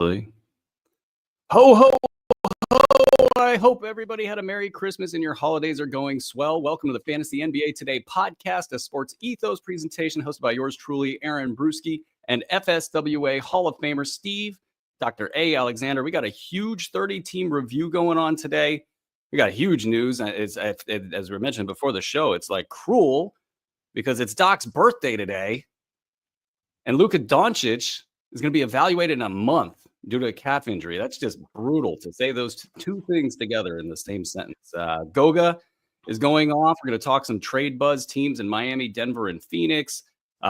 Ho, ho, ho. I hope everybody had a Merry Christmas and your holidays are going swell. Welcome to the Fantasy NBA Today podcast, a sports ethos presentation hosted by yours truly, Aaron Bruski, and FSWA Hall of Famer Steve, Dr. A. Alexander. We got a huge 30-team review going on today. We got huge news. As we mentioned before the show, it's like cruel because it's Doc's birthday today, and Luka Doncic is going to be evaluated in a month due to a calf injury. That's just brutal to say those two things together in the same sentence. Goga is going off. We're going to talk some trade buzz teams in Miami, Denver, and Phoenix,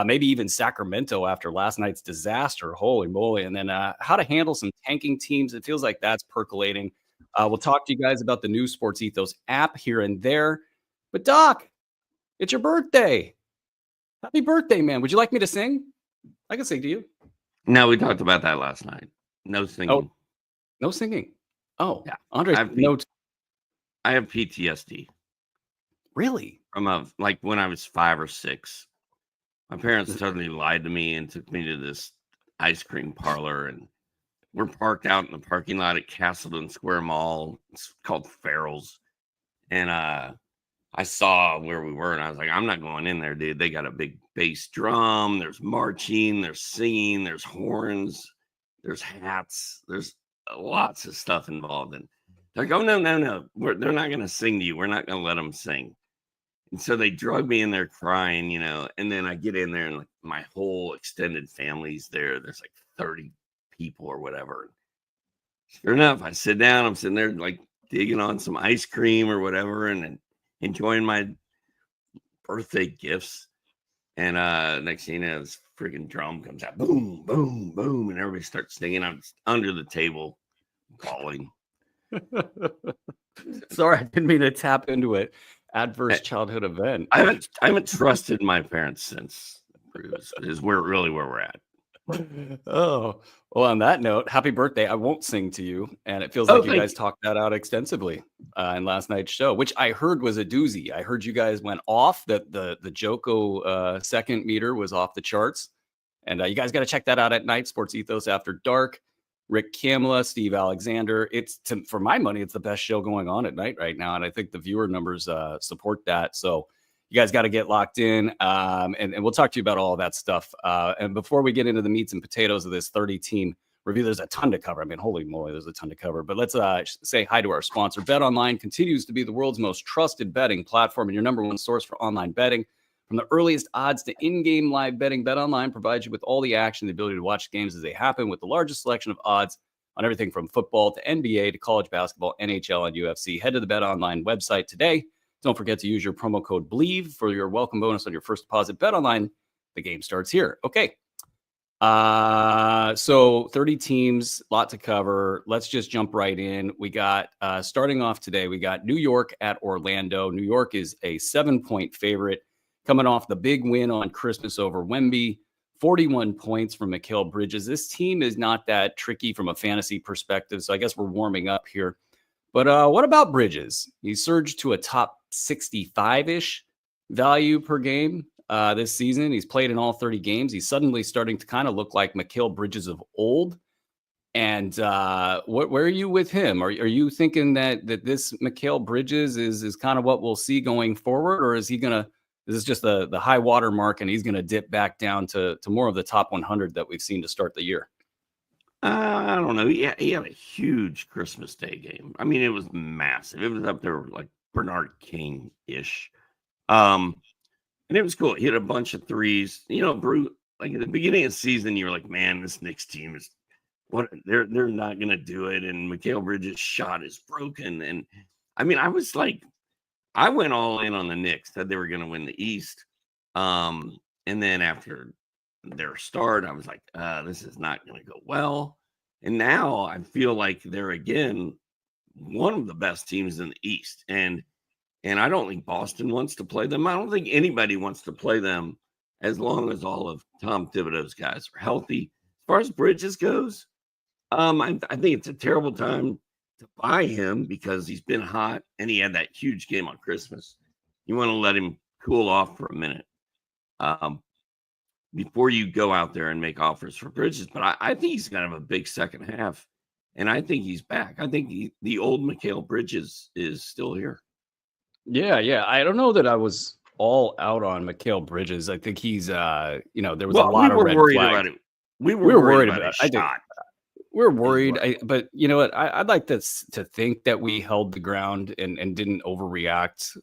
maybe even Sacramento after last night's disaster. Holy moly. And then how to handle some tanking teams. It feels like that's percolating. We'll talk to you guys about the new Sports Ethos app here and there. But Doc, it's your birthday. Happy birthday, man. Would you like me to sing? I can sing to you. No, we talked about that last night. No singing. Oh, no singing. Oh, yeah. Andre, I have PTSD. Really? From like when I was 5 or 6. My parents totally lied to me and took me to this ice cream parlor, and we're parked out in the parking lot at Castleton Square Mall. It's called Farrell's. And I saw where we were, and I was like, I'm not going in there, dude. They got a big bass drum. There's marching. There's singing. There's horns. There's hats. There's lots of stuff involved. And they're like, oh, no. They're not going to sing to you. We're not going to let them sing. And so they drug me in there crying, and then I get in there and like my whole extended family's there. There's like 30 people or whatever. Sure enough, I sit down. I'm sitting there like digging on some ice cream or whatever and enjoying my birthday gifts. And next thing you know, this freaking drum comes out, boom, boom, boom, and everybody starts singing. I'm under the table calling. Sorry, I didn't mean to tap into it. Adverse childhood event. I haven't trusted my parents since. Is where we're at. Oh, well, on that note, happy birthday. I won't sing to you. And it feels like you guys talked that out extensively in last night's show, which I heard was a doozy. I heard you guys went off, that the Joko second meter was off the charts. And you guys got to check that out at night. Sports Ethos After Dark. Rick Kamla, Steve Alexander. For my money, it's the best show going on at night right now. And I think the viewer numbers support that. So you guys got to get locked in, and we'll talk to you about all of that stuff. And before we get into the meats and potatoes of this 30-team review, there's a ton to cover. I mean, holy moly, there's a ton to cover. But let's say hi to our sponsor. BetOnline continues to be the world's most trusted betting platform and your number one source for online betting. From the earliest odds to in-game live betting, BetOnline provides you with all the action, the ability to watch games as they happen with the largest selection of odds on everything from football to NBA to college basketball, NHL, and UFC. Head to the BetOnline website today. Don't forget to use your promo code BLEAV for your welcome bonus on your first deposit. BetOnline, the game starts here. Okay. So 30 teams, lot to cover. Let's just jump right in. We got, starting off today, we got New York at Orlando. New York is a 7-point favorite coming off the big win on Christmas over Wemby. 41 points from Mikal Bridges. This team is not that tricky from a fantasy perspective, so I guess we're warming up here. But what about Bridges? He surged to a top 65-ish value per game this season. He's played in all 30 games. He's suddenly starting to kind of look like Mikal Bridges of old. And where are you with him? Are you thinking that this Mikal Bridges is kind of what we'll see going forward? Or is this just the high water mark and he's going to dip back down to more of the top 100 that we've seen to start the year? I don't know. He had a huge Christmas Day game. I mean, it was massive. It was up there like Bernard King-ish. And it was cool. He hit a bunch of threes. Bruce, like at the beginning of the season, you were like, man, this Knicks team is they're not gonna do it. And Mikal Bridges' shot is broken. And I mean, I went all in on the Knicks, said they were gonna win the East. And then after their start, I was like, this is not going to go well. And now I feel like they're again one of the best teams in the East. And I don't think Boston wants to play them. I don't think anybody wants to play them as long as all of Tom Thibodeau's guys are healthy. As far as Bridges goes, I think it's a terrible time to buy him because he's been hot and he had that huge game on Christmas. You want to let him cool off for a minute. before you go out there and make offers for Bridges. But I think he's going to have a big second half, and I think he's back. I think the old Mikal Bridges is still here. Yeah. I don't know that I was all out on Mikal Bridges. I think he's, there was a lot of red flags. About it. We were worried about it. I think we're worried. But you know what? I'd like to think that we held the ground and didn't overreact,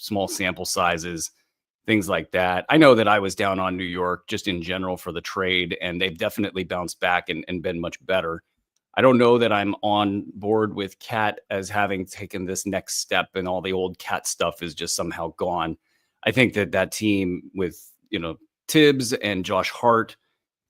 small sample sizes, things like that. I know that I was down on New York just in general for the trade, and they've definitely bounced back and been much better. I don't know that I'm on board with Cat as having taken this next step, and all the old Cat stuff is just somehow gone. I think that team with, Tibbs and Josh Hart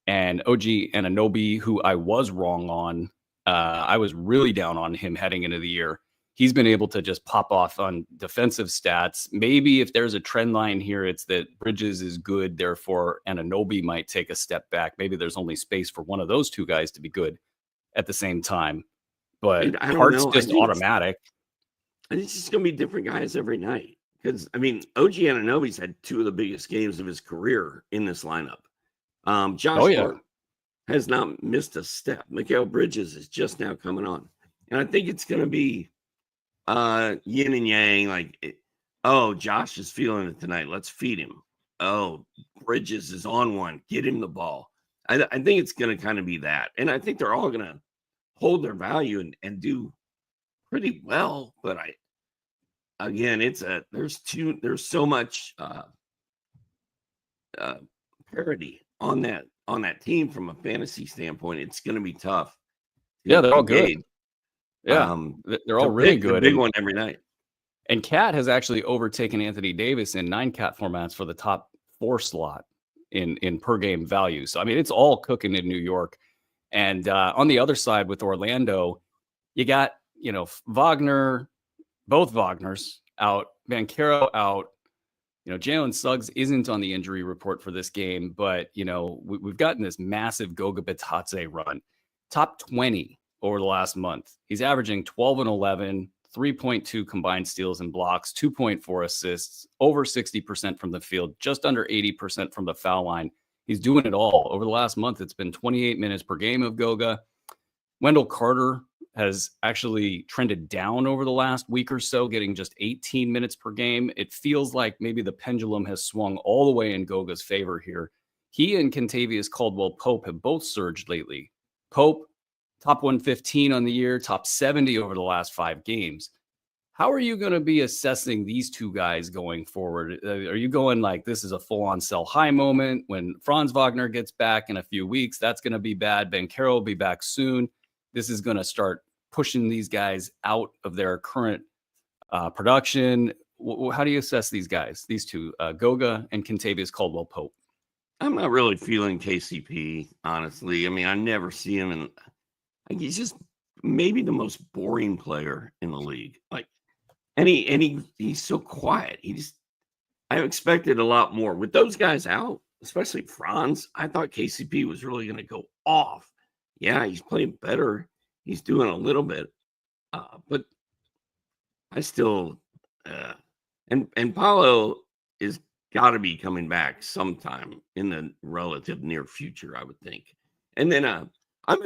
and OG Anunoby, who I was wrong on, I was really down on him heading into the year. He's been able to just pop off on defensive stats. Maybe if there's a trend line here, it's that Bridges is good, therefore Anunoby might take a step back. Maybe there's only space for one of those two guys to be good at the same time. But Hart's just automatic. I think it's just going to be different guys every night. Because, OG Anunoby's had two of the biggest games of his career in this lineup. Josh Hart has not missed a step. Mikal Bridges is just now coming on. And I think it's going to be yin and yang. Josh is feeling it tonight. Let's feed him. Oh, Bridges is on one. Get him the ball. I think it's going to kind of be that. And I think they're all going to hold their value and do pretty well. But there's so much parity on that team from a fantasy standpoint. It's going to be tough. Yeah, they're all good. Yeah, they're all really good. Big one every night. And Cat has actually overtaken Anthony Davis in 9 Cat formats for the top 4 slot in per game value. So, it's all cooking in New York. And on the other side with Orlando, you got, Wagner, both Wagners out, Banchero out. Jalen Suggs isn't on the injury report for this game, but, we've gotten this massive Goga Bitadze run. Top 20 over the last month. He's averaging 12 and 11, 3.2 combined steals and blocks, 2.4 assists, over 60% from the field, just under 80% from the foul line. He's doing it all. Over the last month, it's been 28 minutes per game of Goga. Wendell Carter has actually trended down over the last week or so, getting just 18 minutes per game. It feels like maybe the pendulum has swung all the way in Goga's favor here. He and Kentavious Caldwell-Pope have both surged lately. Pope, top 115 on the year, top 70 over the last 5 games. How are you going to be assessing these two guys going forward? Are you going like this is a full-on sell high moment? When Franz Wagner gets back in a few weeks, that's going to be bad. Banchero will be back soon. This is going to start pushing these guys out of their current production. How do you assess these guys, these two, Goga and Kentavious Caldwell-Pope? I'm not really feeling KCP, honestly. I never see him, and he's just maybe the most boring player in the league. He's so quiet. I expected a lot more with those guys out, especially Franz. I thought KCP was really going to go off. Yeah, he's playing better. He's doing a little bit, but I still and Paolo is got to be coming back sometime in the relative near future, I would think. And then I'm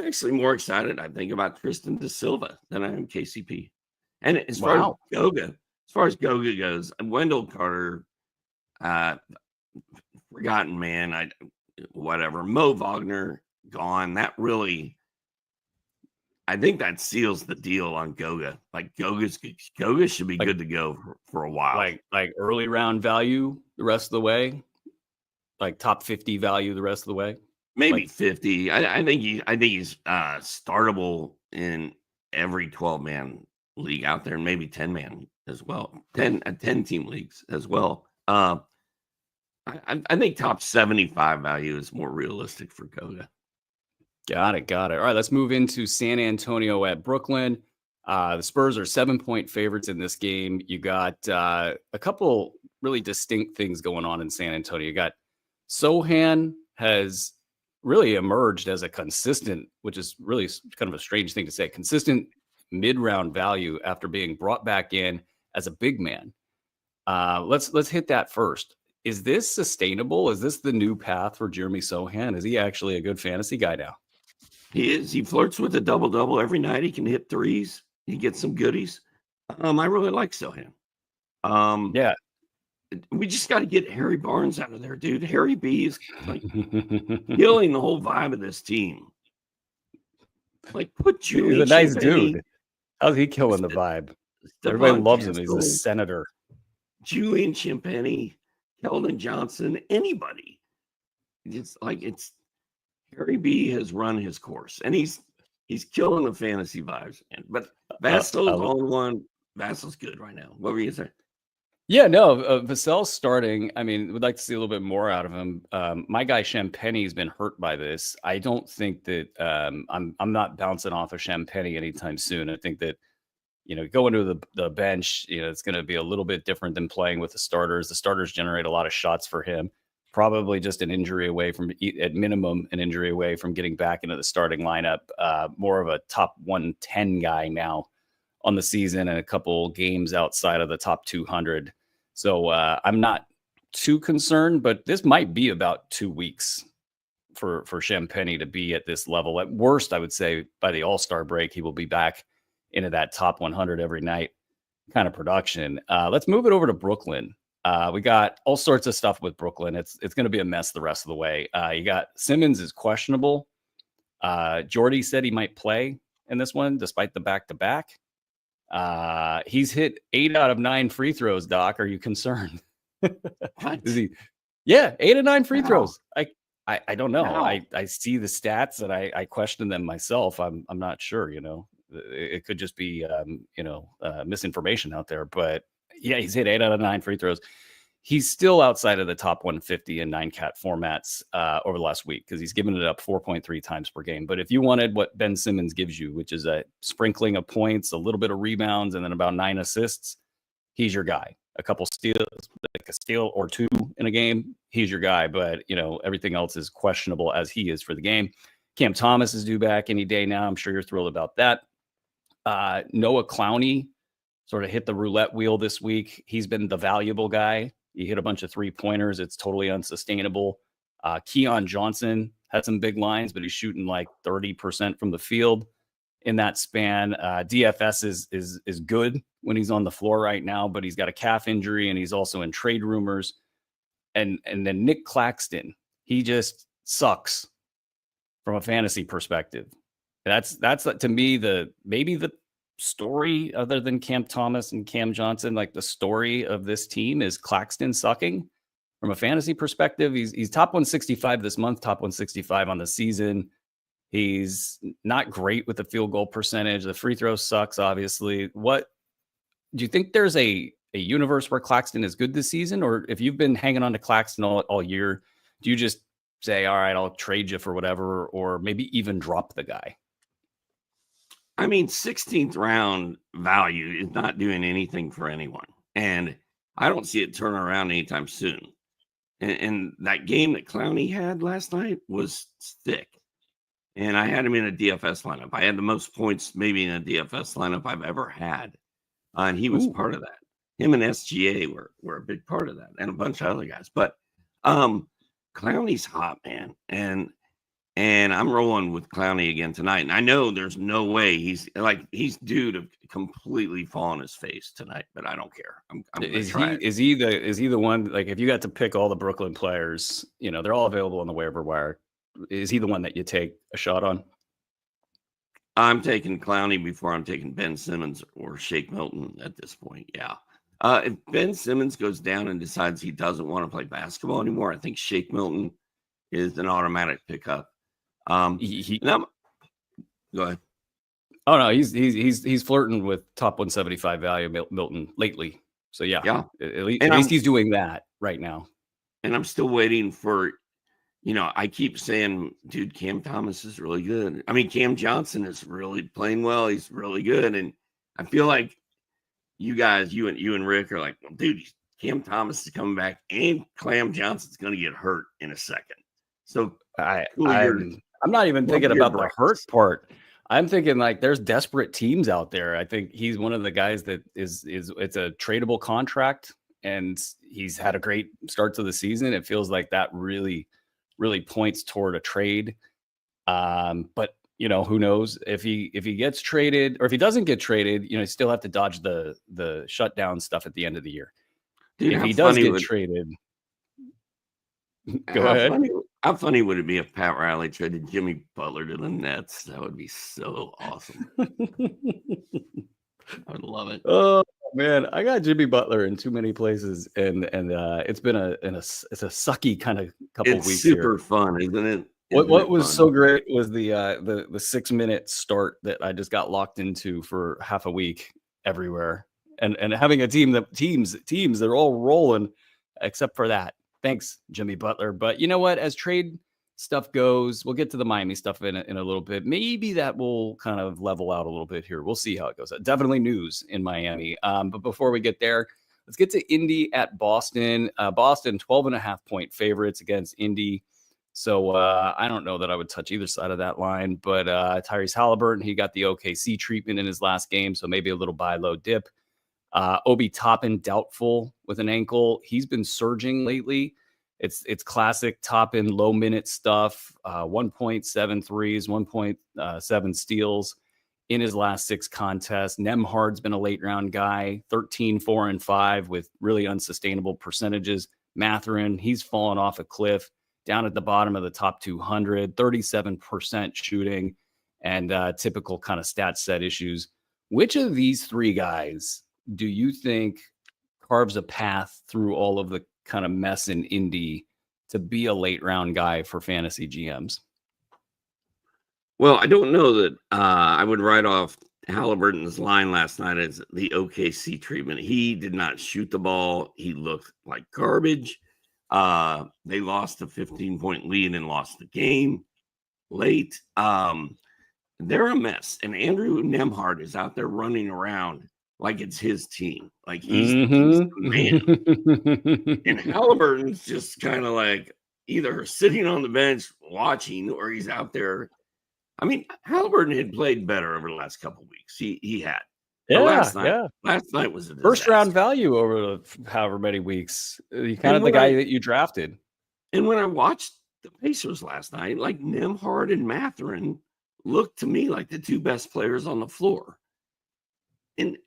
actually more excited, I think, about Tristan Da Silva than I am KCP. And as far as Goga goes, Wendell Carter, forgotten man, whatever. Mo Wagner gone. That really, I think that seals the deal on Goga. Goga should be good to go for a while. Like early round value the rest of the way, like top 50 value the rest of the way. Maybe 50. I think he's startable in every 12-man league out there, and maybe 10-man as well. 10 team leagues as well. I think top 75 value is more realistic for Goga. Got it. All right, let's move into San Antonio at Brooklyn. The Spurs are 7-point favorites in this game. You got a couple really distinct things going on in San Antonio. You got Sohan has really emerged as a consistent, which is really kind of a strange thing to say, consistent mid-round value after being brought back in as a big man. Let's hit that first. Is this sustainable? Is this the new path for Jeremy Sohan? Is he actually a good fantasy guy now? He is. He flirts with a double-double every night. He can hit threes. He gets some goodies. I really like Sohan. Yeah. We just got to get Harry Barnes out of there, dude. Harry B is like killing the whole vibe of this team. Like, put Julian. He's a nice dude. How's he killing the vibe? Everybody loves him. He's a senator. Julian Champagny, Keldon Johnson, anybody. It's like Harry B has run his course, and he's killing the fantasy vibes. But Vassal's on one. Vassal's good right now. What were you saying? Yeah, no, Vassell's starting. I mean, we'd like to see a little bit more out of him. My guy Champagny has been hurt by this. I don't think that I'm not bouncing off of Champagny anytime soon. I think that, going to the bench, it's going to be a little bit different than playing with the starters. The starters generate a lot of shots for him. Probably just an injury away from, at minimum, an injury away from getting back into the starting lineup. More of a top 110 guy now on the season and a couple games outside of the top 200. So I'm not too concerned, but this might be about 2 weeks for Champagny to be at this level. At worst, I would say by the All-Star break, he will be back into that top 100 every night kind of production. Let's move it over to Brooklyn. We got all sorts of stuff with Brooklyn. It's going to be a mess the rest of the way. You got Simmons is questionable. Jordy said he might play in this one despite the back-to-back. He's hit 8 out of 9 free throws, Doc. Are you concerned? What? Is he? Yeah, 8 of 9 free Wow. throws. I don't know. Wow. I see the stats and I question them myself. I'm not sure, It could just be misinformation out there. But yeah, he's hit 8 out of 9 free throws. He's still outside of the top 150 in 9-cat formats over the last week because he's given it up 4.3 times per game. But if you wanted what Ben Simmons gives you, which is a sprinkling of points, a little bit of rebounds, and then about 9 assists, he's your guy. A couple steals, like a steal or 2 in a game, he's your guy. But, everything else is questionable as he is for the game. Cam Thomas is due back any day now. I'm sure you're thrilled about that. Noah Clowney sort of hit the roulette wheel this week. He's been the valuable guy. He hit a bunch of 3-pointers. It's totally unsustainable. Keon Johnson had some big lines, but he's shooting like 30% from the field in that span. DFS is good when he's on the floor right now, but he's got a calf injury and he's also in trade rumors. And then Nick Claxton, he just sucks from a fantasy perspective. That's to me maybe the story other than Cam Thomas and Cam Johnson. Like the story of this team is Claxton sucking from a fantasy perspective. He's top 165 this month, top 165 on the season. He's not great with the field goal percentage. The free throw sucks, obviously. What do you think? There's a universe where Claxton is good this season, or if you've been hanging on to Claxton all year, do you just say, all right, I'll trade you for whatever, or maybe even drop the guy? I mean, 16th round value is not doing anything for anyone. And I don't see it turning around anytime soon. And that game that Clowney had last night was thick. And I had him in a DFS lineup. I had the most points maybe in a DFS lineup I've ever had. And he was part of that. Him and SGA were a big part of that, and a bunch of other guys. But Clowney's hot, man. And I'm rolling with Clowney again tonight. And I know there's no way he's due to completely fall on his face tonight, but I don't care. Is he the one, like, if you got to pick all the Brooklyn players, they're all available on the waiver wire. Is he the one that you take a shot on? I'm taking Clowney before I'm taking Ben Simmons or Shake Milton at this point. Yeah. If Ben Simmons goes down and decides he doesn't want to play basketball anymore, I think Shake Milton is an automatic pickup. Go ahead. Oh no, he's flirting with top 175 value Milton lately. So yeah. At least he's doing that right now. And I'm still waiting for, I keep saying, dude, Cam Thomas is really good. I mean, Cam Johnson is really playing well. He's really good, and I feel like you guys, you and Rick are like, well, dude, Cam Thomas is coming back, and Cam Johnson's going to get hurt in a second. So I'm not even thinking about the hurt part. I'm thinking like there's desperate teams out there. I think he's one of the guys that is it's a tradable contract. and he's had a great start to the season. It feels like that really, really points toward a trade. But who knows if he gets traded, or if he doesn't get traded, you still have to dodge the shutdown stuff at the end of the year. Dude, If he does get traded, go ahead. How funny would it be if Pat Riley traded Jimmy Butler to the Nets? That would be so awesome. I would love it. Oh man, I got Jimmy Butler in too many places, and it's been it's a sucky kind of couple weeks. It's super fun, isn't it? What was so great was the 6-minute start that I just got locked into for half a week everywhere, and having a teams they're all rolling except for that. Thanks, Jimmy Butler. But you know what? As trade stuff goes, we'll get to the Miami stuff in a little bit. Maybe that will kind of level out a little bit here. We'll see how it goes. Definitely news in Miami. But before we get there, let's get to Indy at Boston. Boston 12.5-point favorites against Indy. So I don't know that I would touch either side of that line, but Tyrese Halliburton, he got the OKC treatment in his last game, so maybe a little buy low dip. Obi Toppin doubtful with an ankle. He's been surging lately. It's classic Toppin low minute stuff. 1.7 threes, 1.7 steals in his last 6 contests. Nembhard's been a late round guy, 13, 4, and 5 with really unsustainable percentages. Mathurin, he's fallen off a cliff, down at the bottom of the top 200, 37% shooting, and typical kind of stat set issues. Which of these 3 guys do you think carves a path through all of the kind of mess in Indy to be a late round guy for fantasy GMs? Well, I don't know that I would write off Halliburton's line last night as the OKC treatment. He did not shoot the ball. He looked like garbage. They lost a 15-point lead and lost the game late. They're a mess. And Andrew Nembhard is out there running around like it's his team. Like he's the man. And Halliburton's just kind of like either sitting on the bench watching, or he's out there. I mean, Halliburton had played better over the last couple of weeks. He had. Yeah, last night was a disaster. First round value over however many weeks. You kind of the guy that you drafted. And when I watched the Pacers last night, like Nembhard and Mathurin looked to me like the 2 best players on the floor. And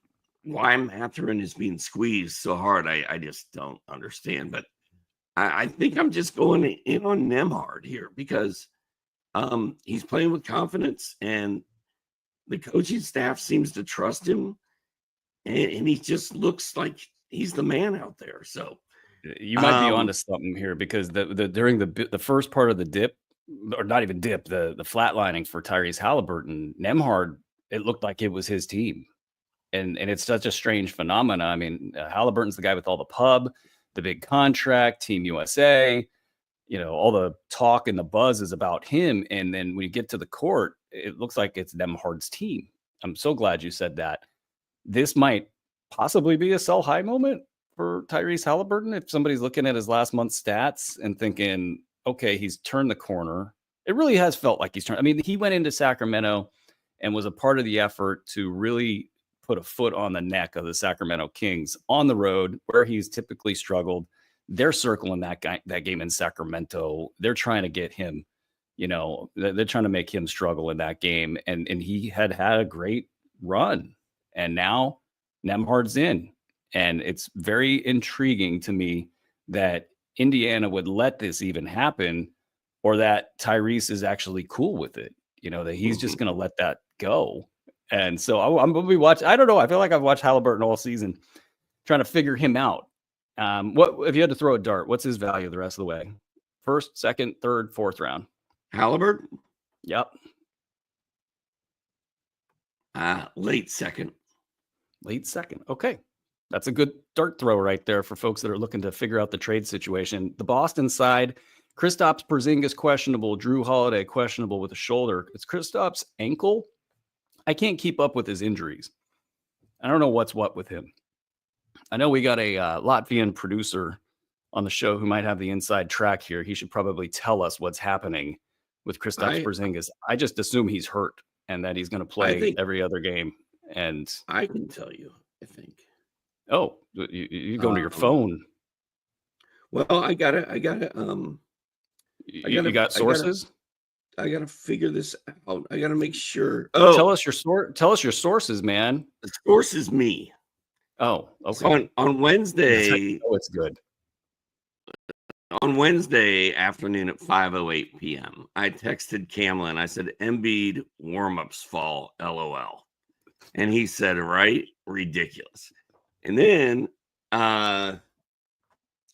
why Mathurin is being squeezed so hard, I just don't understand. But I think I'm just going in on Nembhard here because he's playing with confidence, and the coaching staff seems to trust him, and he just looks like he's the man out there. So you might be onto something here, because during the first part of the dip, or not even dip, the flatlining for Tyrese Halliburton, Nembhard, it looked like it was his team, and it's such a strange phenomena. I mean, Halliburton's the guy with all the pub, the big contract, Team USA. All the talk and the buzz is about him. And then when you get to the court, it looks like it's Nembhard's team. I'm so glad you said that. This might possibly be a sell high moment for Tyrese Halliburton. If somebody's looking at his last month's stats and thinking, okay, he's turned the corner. It really has felt like he's turned. I mean, he went into Sacramento and was a part of the effort to really put a foot on the neck of the Sacramento Kings on the road, where he's typically struggled. They're circling that game in Sacramento. They're trying to get him, they're trying to make him struggle in that game. And he had a great run. And now Nembhard's in. And it's very intriguing to me that Indiana would let this even happen, or that Tyrese is actually cool with it, that he's just going to let that go. And so I'm going to be watching. I don't know. I feel like I've watched Halliburton all season trying to figure him out. What if you had to throw a dart? What's his value the rest of the way? First, second, third, fourth round. Halliburton? Yep. Late second. Late second. Okay. That's a good dart throw right there for folks that are looking to figure out the trade situation. The Boston side, Kristaps Porzingis questionable, Drew Holiday questionable with a shoulder. It's Kristaps' ankle. I can't keep up with his injuries. I don't know what's what with him. I know we got a Latvian producer on the show who might have the inside track here. He should probably tell us what's happening with Kristaps Porzingis. I just assume he's hurt and that he's going to play every other game. And I can tell you, I think. Oh, you go to your phone. Well, I gotta, You got sources? I gotta figure this out. I gotta make sure. Tell Oh, us your sources, man. the source is me. Oh, So okay. on That's how Wednesday, you know it's good. on Wednesday afternoon at 5:08 p.m., I texted Camlin. I said, Embiid warm-ups fall, LOL. And he said, right? Ridiculous. And then at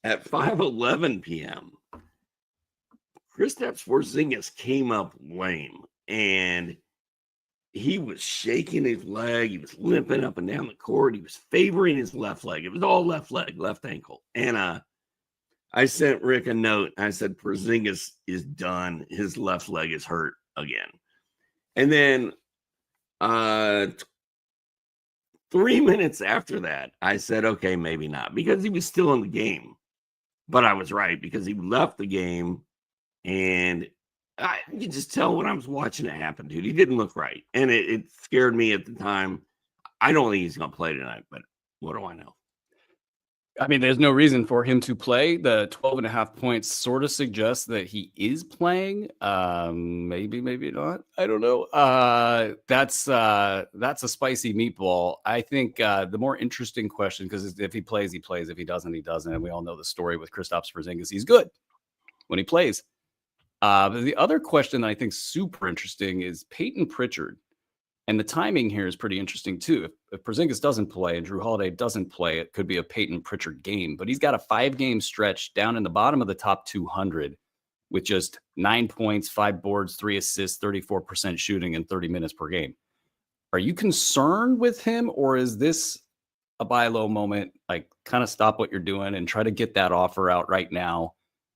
5:11 p.m., Kristaps Porzingis came up lame, and he was shaking his leg. He was limping up and down the court. He was favoring his left leg. It was all left leg, left ankle. And I sent Rick a note. I said, Porzingis is done. His left leg is hurt again. And then 3 minutes after that, I said, okay, maybe not, because he was still in the game. But I was right, because he left the game, and I could just tell when I was watching it happen, dude. He didn't look right, and it scared me at the time. I don't think he's going to play tonight, but what do I know? I mean, there's no reason for him to play. The 12.5 points sort of suggests that he is playing. Maybe not. I don't know. That's a spicy meatball. I think the more interesting question, because if he plays, he plays. If he doesn't, he doesn't. And we all know the story with Kristaps Porzingis. He's good when he plays. But the other question that I think is super interesting is Peyton Pritchard. And the timing here is pretty interesting, too. If Porzingis doesn't play and Drew Holiday doesn't play, it could be a Peyton Pritchard game. But he's got a 5-game stretch down in the bottom of the top 200 with just 9 points, 5 boards, 3 assists, 34% shooting, and 30 minutes per game. Are you concerned with him, or is this a buy low moment? Like, kind of stop what you're doing and try to get that offer out right now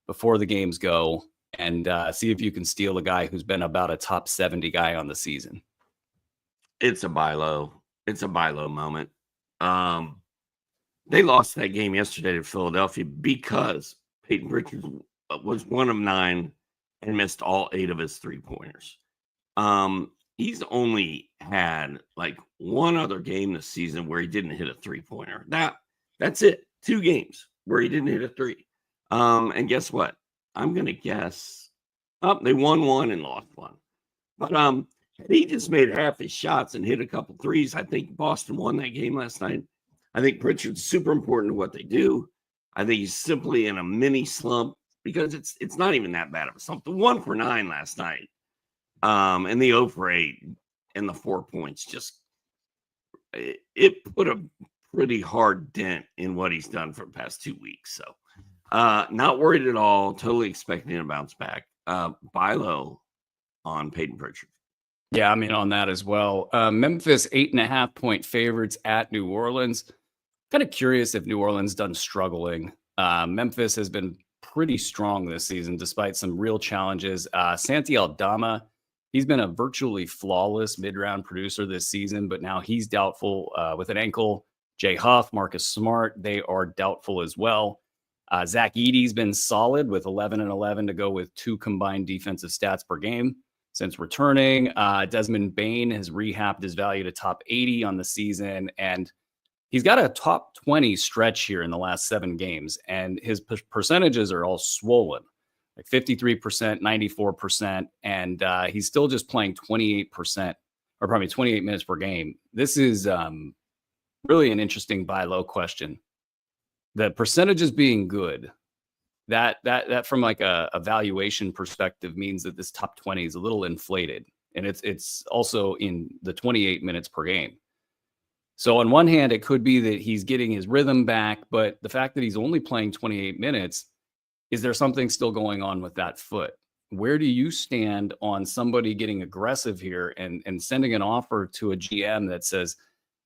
before the games go, and see if you can steal a guy who's been about a top 70 guy on the season. It's a buy low. It's a buy low moment. They lost that game yesterday to Philadelphia because Peyton Pritchard was 1 of 9 and missed all 8 of his 3-pointers. He's only had like one other game this season where he didn't hit a 3-pointer. That's it. 2 games where he didn't hit a 3. And guess what? I'm gonna guess. They won 1 and lost 1. But he just made half his shots and hit a couple threes. I think Boston won that game last night. I think Pritchard's super important to what they do. I think he's simply in a mini slump because it's not even that bad of a slump. The 1 for 9 last night, and the 0 for 8 and the 4 points it put a pretty hard dent in what he's done for the past 2 weeks. So not worried at all. Totally expecting a bounce back. Buy low on Peyton Pritchard. Yeah, I mean, on that as well. Memphis 8.5 point favorites at New Orleans. Kind of curious if New Orleans done struggling. Memphis has been pretty strong this season, despite some real challenges. Santi Aldama, he's been a virtually flawless mid-round producer this season, but now he's doubtful with an ankle. Jay Huff, Marcus Smart, they are doubtful as well. Zach Edey's been solid with 11 and 11 to go with 2 combined defensive stats per game since returning. Desmond Bane has rehabbed his value to top 80 on the season, and he's got a top 20 stretch here in the last 7 games, and his percentages are all swollen, like 53%, 94%, and he's still just playing 28%, or probably 28 minutes per game. This is really an interesting buy low question. The percentages being good, that from like a valuation perspective means that this top 20 is a little inflated, and it's also in the 28 minutes per game. So on one hand, it could be that he's getting his rhythm back, but the fact that he's only playing 28 minutes, is there something still going on with that foot? Where do you stand on somebody getting aggressive here and sending an offer to a GM that says,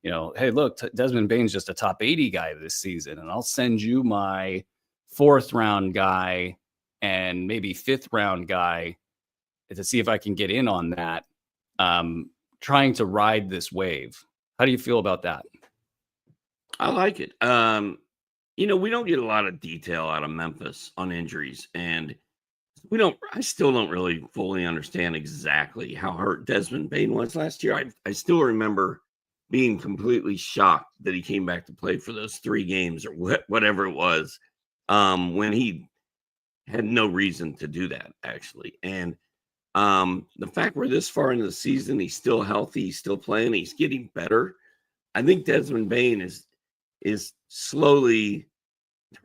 you know, hey, look, Desmond Bane's just a top 80 guy this season, and I'll send you my 4th round guy and maybe 5th round guy to see if I can get in on that, trying to ride this wave. How do you feel about that? I like it. We don't get a lot of detail out of Memphis on injuries, and I still don't really fully understand exactly how hurt Desmond Bane was last year. I still remember being completely shocked that he came back to play for those 3 games or whatever it was, when he had no reason to do that, actually. And the fact we're this far into the season, he's still healthy, he's still playing, he's getting better. I think Desmond Bane is slowly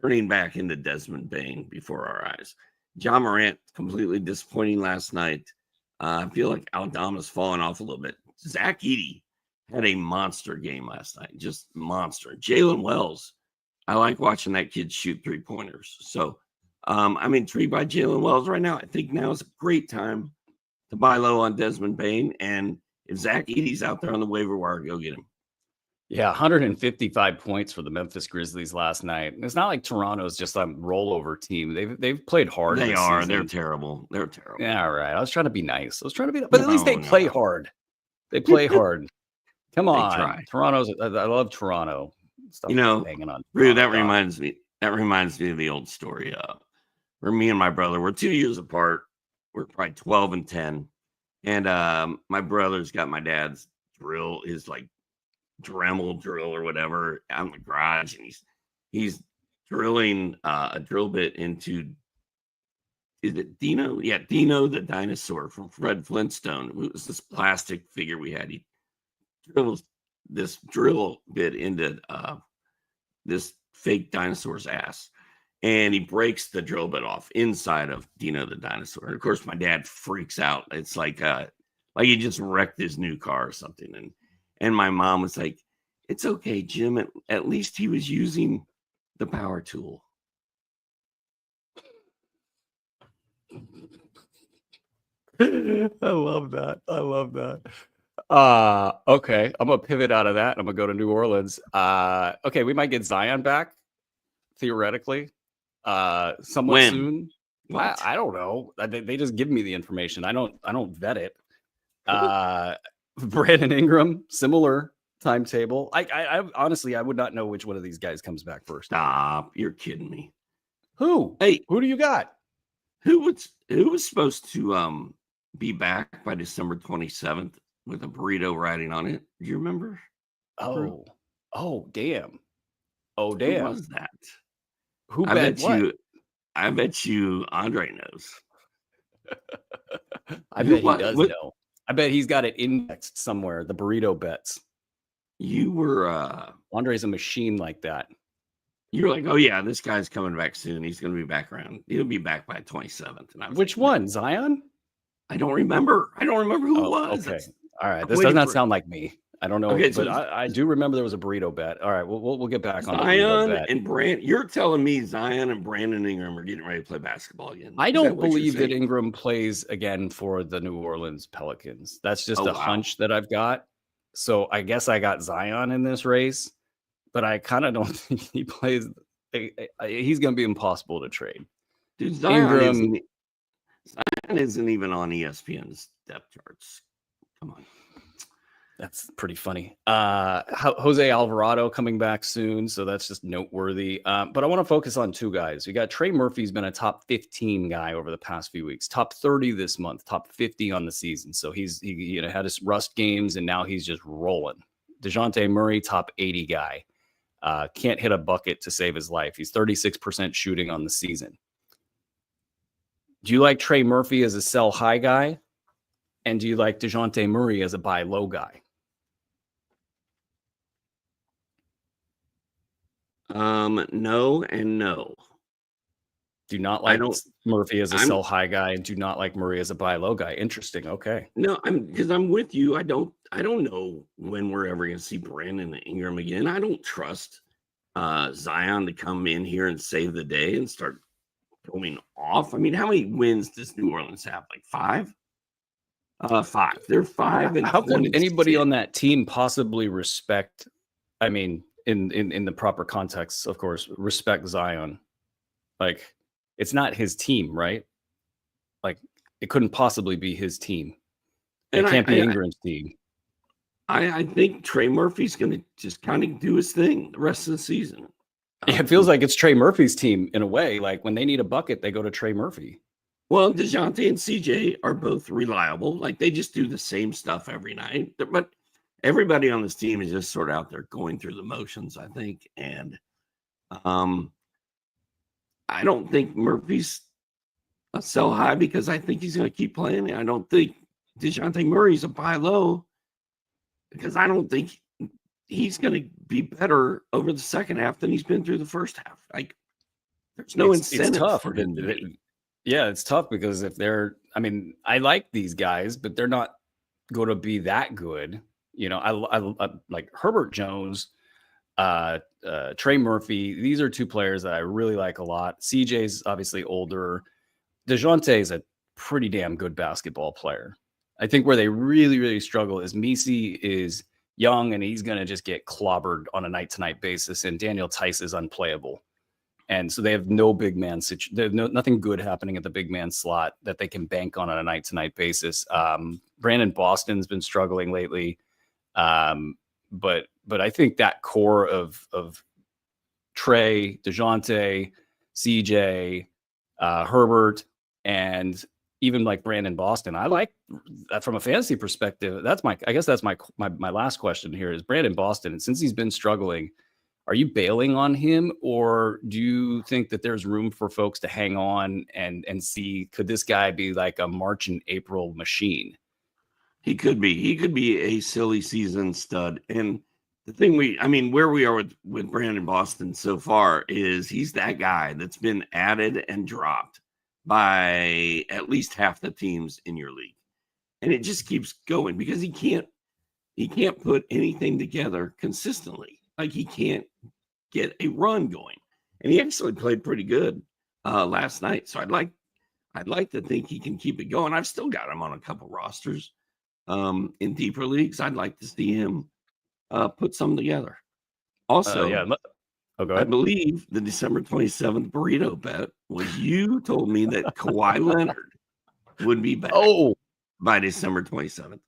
turning back into Desmond Bane before our eyes. John Morant completely disappointing last night. I feel like Aldama's fallen off a little bit. Zach Edey had a monster game last night, just monster. Jalen Wells, I like watching that kid shoot 3-pointers. So I'm intrigued by Jalen Wells right now. I think now is a great time to buy low on Desmond Bane. And if Zach Edey's out there on the waiver wire, go get him. Yeah, 155 points for the Memphis Grizzlies last night. It's not like Toronto's just a rollover team. They've played hard. They are. They're terrible. They're terrible. Yeah, all right. I was trying to be nice. But at least they play hard. They play hard. Come on, Toronto's. I love Toronto. Stuff hanging on. Drew, that reminds me of the old story. Where me and my brother we're 2 years apart. We're probably 12 and 10, and my brother's got my dad's drill, his like Dremel drill or whatever, out in the garage, and he's drilling a drill bit into, is it Dino? Yeah, Dino the dinosaur from Fred Flintstone. It was this plastic figure we had. He drills this drill bit into this fake dinosaur's ass, and he breaks the drill bit off inside of Dino the dinosaur. And of course, my dad freaks out. It's like he just wrecked his new car or something. And my mom was like, "It's okay, Jim. At least he was using the power tool." I love that. Okay, I'm gonna pivot out of that. I'm gonna go to New Orleans. Okay, we might get Zion back theoretically, somewhat soon. I don't know. They just give me the information. I don't vet it. Brandon Ingram, similar timetable. I honestly, I would not know which one of these guys comes back first. Stop! You're kidding me. Who? Hey, who do you got? Who was supposed to be back by December 27th with a burrito riding on it? Do you remember? Oh, damn. Who was that? Who bet what? I bet you Andre knows. I bet he does know. I bet he's got it indexed somewhere. The burrito bets. You were Andre's a machine like that. You're like, oh yeah, this guy's coming back soon. He's going to be back around. He'll be back by 27th. And which one? Zion? I don't remember. who it was. Okay. All right. This does not sound like me. I don't know. Okay, but I do remember there was a burrito bet. All right. We'll get back on Zion and Brand. You're telling me Zion and Brandon Ingram are getting ready to play basketball again? I don't believe that Ingram plays again for the New Orleans Pelicans. That's just a hunch that I've got. So I guess I got Zion in this race, but I kind of don't think he plays. He's going to be impossible to trade. Dude, Zion isn't even on ESPN's depth charts. Come on. That's pretty funny. Jose Alvarado coming back soon, so that's just noteworthy. But I want to focus on two guys. We got Trey Murphy's been a top 15 guy over the past few weeks, top 30 this month, top 50 on the season. So he had his rust games, and now he's just rolling. DeJounte Murray, top 80 guy. Can't hit a bucket to save his life. He's 36% shooting on the season. Do you like Trey Murphy as a sell high guy? And do you like DeJounte Murray as a buy low guy? No and no. Do not like Murphy as a sell high guy, and do not like Murray as a buy low guy. Interesting. Okay. No, I'm with you. I don't know when we're ever going to see Brandon Ingram again. I don't trust Zion to come in here and save the day and start going off. I mean, how many wins does New Orleans have? Like 5? 5. They're 5. And how can anybody on that team possibly respect? I mean, in the proper context, of course, respect Zion. Like, it's not his team, right? Like, it couldn't possibly be his team. It can't be Ingram's team. I think Trey Murphy's going to just kind of do his thing the rest of the season. It feels like it's Trey Murphy's team in a way. Like, when they need a bucket, they go to Trey Murphy. Well, DeJounte and CJ are both reliable. Like, they just do the same stuff every night. But everybody on this team is just sort of out there going through the motions, I think. And I don't think Murphy's a sell high because I think he's going to keep playing. I don't think DeJounte Murray's a buy low because I don't think he's going to be better over the second half than he's been through the first half. Like, there's no incentive tough for him to be. Yeah, it's tough because if they're, I mean, I like these guys, but they're not going to be that good. You know, I like Herbert Jones, Trey Murphy. These are two players that I really like a lot. CJ's obviously older. DeJounte is a pretty damn good basketball player. I think where they really, really struggle is Messi is young and he's going to just get clobbered on a night-to-night basis, and Daniel Tice is unplayable. And so they have no big man nothing good happening at the big man slot that they can bank on a night-to-night basis. Brandon Boston's been struggling lately. But I think that core of Trey, DeJounte, CJ, Herbert, and even like Brandon Boston, I like that from a fantasy perspective. I guess that's my last question here is Brandon Boston. And since he's been struggling, are you bailing on him, or do you think that there's room for folks to hang on and see, could this guy be like a March and April machine? He could be a silly season stud. And the thing where we are with Brandon Boston so far is he's that guy that's been added and dropped by at least half the teams in your league. And it just keeps going because he can't put anything together consistently. Like, he can't get a run going. And he actually played pretty good last night. So I'd like to think he can keep it going. I've still got him on a couple rosters. In deeper leagues, I'd like to see him put some together. Also, go ahead. I believe the December 27th burrito bet was you told me that Kawhi Leonard would be back by December 27th.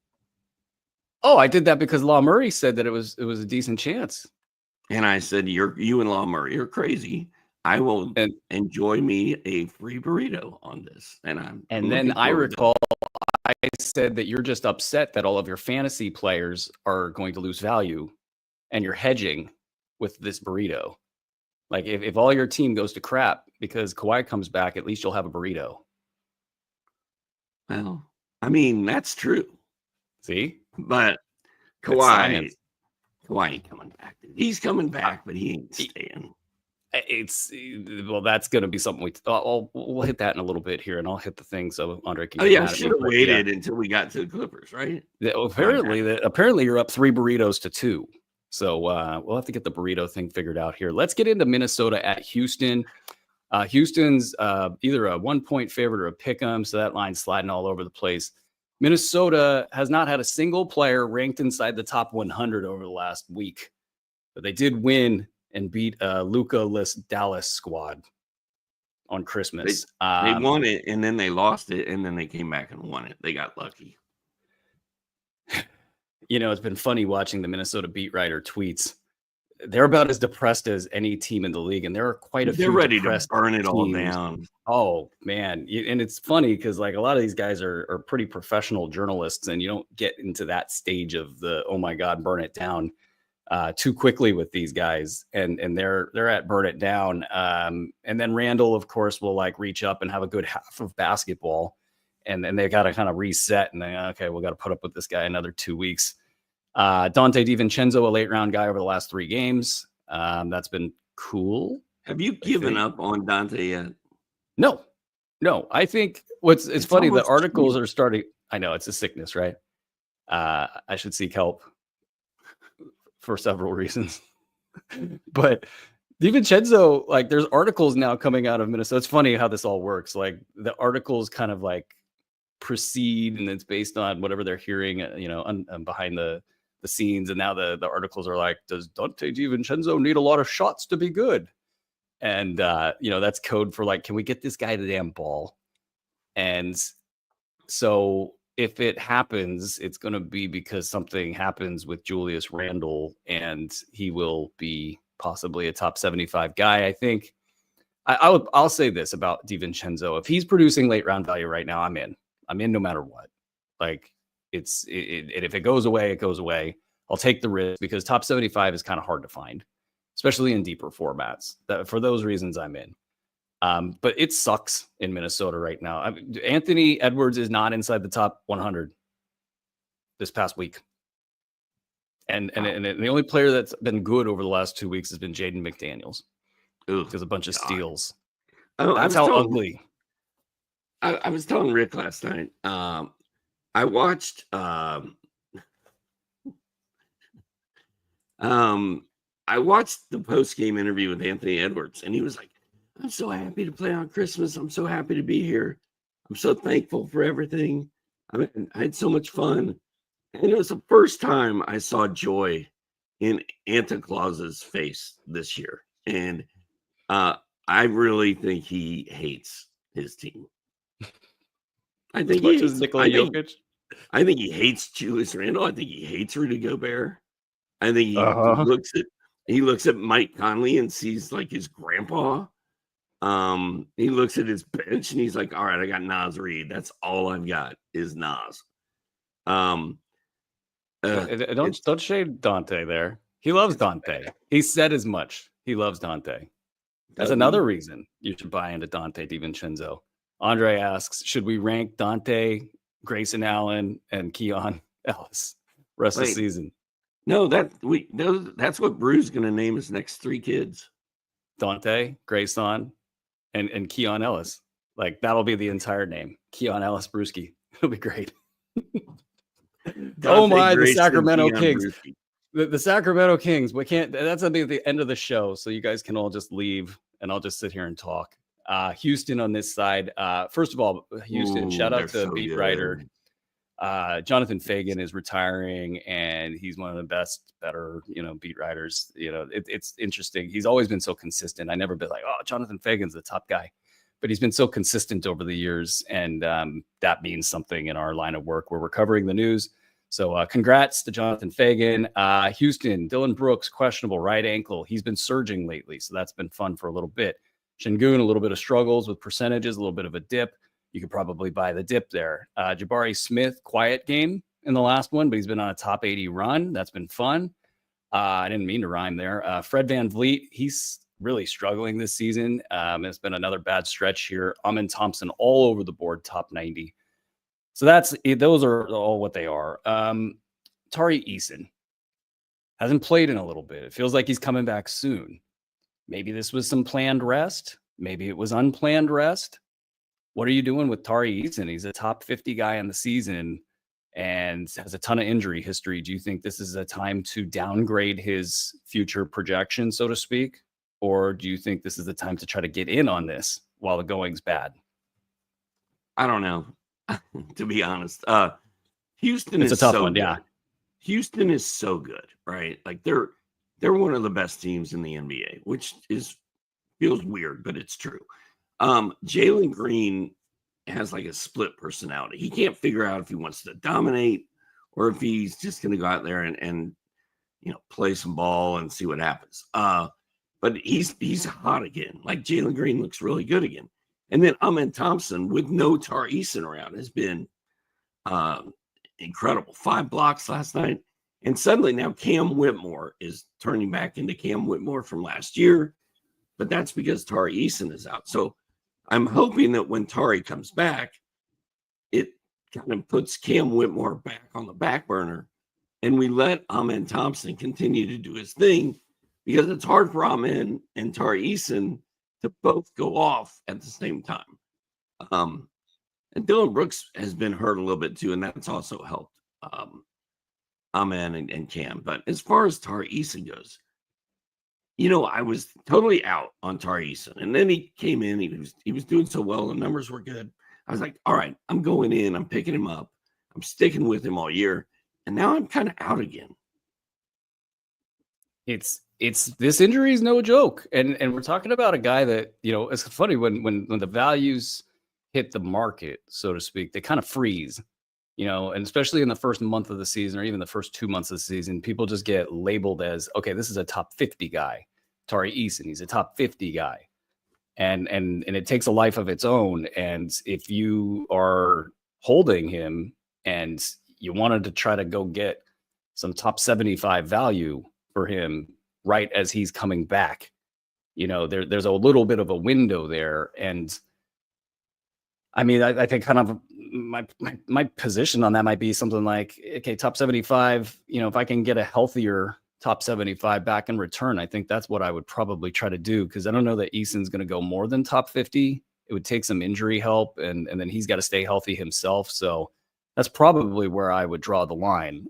Oh, I did that because Law Murray said that it was a decent chance. And I said, you and Law Murray are crazy. I will enjoy me a free burrito on this. And then I recall I said that you're just upset that all of your fantasy players are going to lose value and you're hedging with this burrito. Like, if all your team goes to crap because Kawhi comes back, at least you'll have a burrito. Well, I mean, that's true. See? But Kawhi ain't coming back. He's coming back, but he ain't staying. That's going to be something we'll hit that in a little bit here, and I'll hit the thing so Andre can. I should have waited until we got to the Clippers, right? Apparently you're up 3 burritos to 2. So we'll have to get the burrito thing figured out here. Let's get into Minnesota at Houston. Houston's either a 1-point favorite or a pick 'em, so that line's sliding all over the place. Minnesota has not had a single player ranked inside the top 100 over the last week, but they did win and beat a Luka-less Dallas squad on Christmas. They won it, and then they lost it, and then they came back and won it. They got lucky. You know, it's been funny watching the Minnesota beat writer tweets. They're about as depressed as any team in the league, and there are quite a few. They're ready to burn it teams. all down. Oh, man. And it's funny because, like, a lot of these guys are pretty professional journalists, and you don't get into that stage of the, oh, my God, burn it down too quickly with these guys. And they're at burn it down. And then Randall, of course, will, like, reach up and have a good half of basketball. And then they got to kind of reset and then, okay, we got to put up with this guy another 2 weeks. Dante DiVincenzo, a late round guy over the last 3 games. That's been cool. Have you given up on Dante yet? No. I think it's funny. The articles are starting. I know it's a sickness, right? I should seek help for several reasons. But DiVincenzo, like, there's articles now coming out of Minnesota. It's funny how this all works. Like, the articles kind of like proceed, and it's based on whatever they're hearing, behind the scenes. And now the articles are like, does Dante DiVincenzo need a lot of shots to be good? And, that's code for, like, can we get this guy the damn ball? And so if it happens, it's going to be because something happens with Julius Randle, and he will be possibly a top 75 guy. I think I'll say this about DiVincenzo. If he's producing late round value right now, I'm in no matter what. Like, and if it goes away, it goes away. I'll take the risk because top 75 is kind of hard to find, especially in deeper formats. For those reasons, I'm in. But it sucks in Minnesota right now. Anthony Edwards is not inside the top 100 this past week. And the only player that's been good over the last 2 weeks has been Jaden McDaniels. Because a bunch of steals. That's how ugly. I was telling Rick last night. I watched. I watched the post-game interview with Anthony Edwards, and he was like, "I'm so happy to play on Christmas. I'm so happy to be here. I'm so thankful for everything. I had so much fun." And it was the first time I saw joy in Santa Claus's face this year. And I really think he hates his team. I think he hates Nikola Jokic. I think he hates Julius Randle. I think he hates Rudy Gobert. I think he looks at Mike Conley and sees like his grandpa. He looks at his bench and he's like, "All right, I got Naz Reid. That's all I've got is Naz." Don't shade Dante there. He loves Dante. He said as much. He loves Dante. That's another reason you should buy into Dante DiVincenzo. Andre asks, should we rank Dante, Grayson Allen, and Keon Ellis rest of the season? No, that's what Bru's going to name his next 3 kids. Dante, Grayson, and Keon Ellis. Like, that'll be the entire name. Keon Ellis Bruski. It'll be great. Oh my, the Sacramento Kings. The Sacramento Kings. We can't. That's gonna be at the end of the show, so you guys can all just leave, and I'll just sit here and talk. Houston on this side. First of all, Houston. Shout out to beat writer Jonathan Fagan is retiring, and he's one of the better beat writers. It's interesting. He's always been so consistent. I never been like, oh, Jonathan Fagan's the top guy, but he's been so consistent over the years, and that means something in our line of work where we're covering the news. So congrats to Jonathan Fagan. Houston, Dylan Brooks, questionable right ankle. He's been surging lately, so that's been fun for a little bit. Şengün, a little bit of struggles with percentages, a little bit of a dip. You could probably buy the dip there. Jabari Smith, quiet game in the last one, but he's been on a top 80 run. That's been fun. I didn't mean to rhyme there. Fred VanVleet, he's really struggling this season. It's been another bad stretch here. Amen Thompson all over the board, top 90. So those are all what they are. Tari Eason hasn't played in a little bit. It feels like he's coming back soon. Maybe this was some planned rest. Maybe it was unplanned rest. What are you doing with Tari Eason? He's a top 50 guy in the season and has a ton of injury history. Do you think this is a time to downgrade his future projection, so to speak? Or do you think this is the time to try to get in on this while the going's bad? I don't know. To be honest, Houston is a tough one. Yeah, Houston is so good, right? Like they're one of the best teams in the NBA, which feels weird, but it's true. Jalen Green has like a split personality. He can't figure out if he wants to dominate or if he's just going to go out there and play some ball and see what happens. But he's hot again. Like Jalen Green looks really good again. And then Amen Thompson, with no Tari Eason around, has been incredible. 5 blocks last night. And suddenly now Cam Whitmore is turning back into Cam Whitmore from last year. But that's because Tari Eason is out. So I'm hoping that when Tari comes back, it kind of puts Cam Whitmore back on the back burner. And we let Amen Thompson continue to do his thing, because it's hard for Amen and Tari Eason to both go off at the same time. And Dylan Brooks has been hurt a little bit too, and that's also helped Amen and Cam. But as far as Tari Eason goes, I was totally out on Tari Eason. And then he came in, he was doing so well, the numbers were good. I was like, all right, I'm going in, I'm picking him up, I'm sticking with him all year. And now I'm kind of out again. It's this injury is no joke. And we're talking about a guy that, it's funny when the values hit the market, so to speak, they kind of freeze, and especially in the first month of the season or even the first 2 months of the season, people just get labeled as, okay, this is a top 50 guy. Tari Eason, he's a top 50 guy. And it takes a life of its own. And if you are holding him and you wanted to try to go get some top 75 value for him right as he's coming back. There's a little bit of a window there. And I mean, I think kind of my position on that might be something like, okay, top 75, if I can get a healthier top 75 back in return, I think that's what I would probably try to do, because I don't know that Eason's going to go more than top 50. It would take some injury help, and then he's got to stay healthy himself. So that's probably where I would draw the line.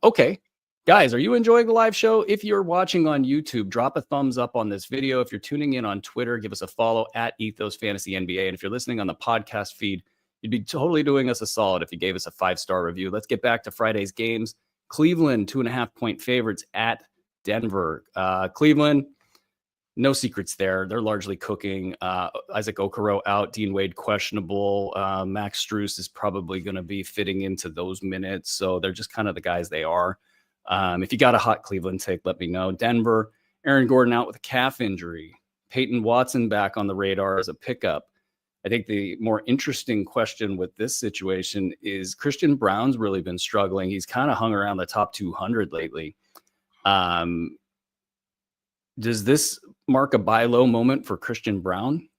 Okay. Guys, are you enjoying the live show? If you're watching on YouTube, drop a thumbs up on this video. If you're tuning in on Twitter, give us a follow at Ethos Fantasy NBA. And if you're listening on the podcast feed, you'd be totally doing us a solid if you gave us a 5-star review. Let's get back to Friday's games. Cleveland, 2.5-point favorites at Denver. Cleveland, no secrets there. They're largely cooking. Isaac Okoro out, Dean Wade questionable. Max Strus is probably going to be fitting into those minutes. So they're just kind of the guys they are. If you got a hot Cleveland take, let me know. Denver, Aaron Gordon out with a calf injury. Peyton Watson back on the radar as a pickup. I think the more interesting question with this situation is Christian Brown's really been struggling. He's kind of hung around the top 200 lately. Does this mark a buy low moment for Christian Brown?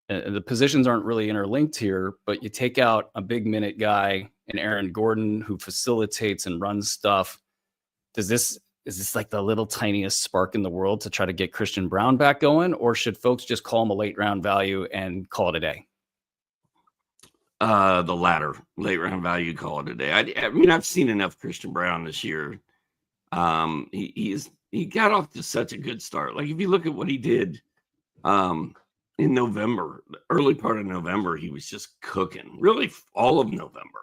The positions aren't really interlinked here, but you take out a big minute guy and Aaron Gordon who facilitates and runs stuff. Is this like the little tiniest spark in the world to try to get Christian Brown back going, or should folks just call him a late round value and call it a day? The latter, late round value, call it a day. I mean, I've seen enough Christian Brown this year. He got off to such a good start. Like if you look at what he did in November, the early part of November, he was just cooking, really all of November.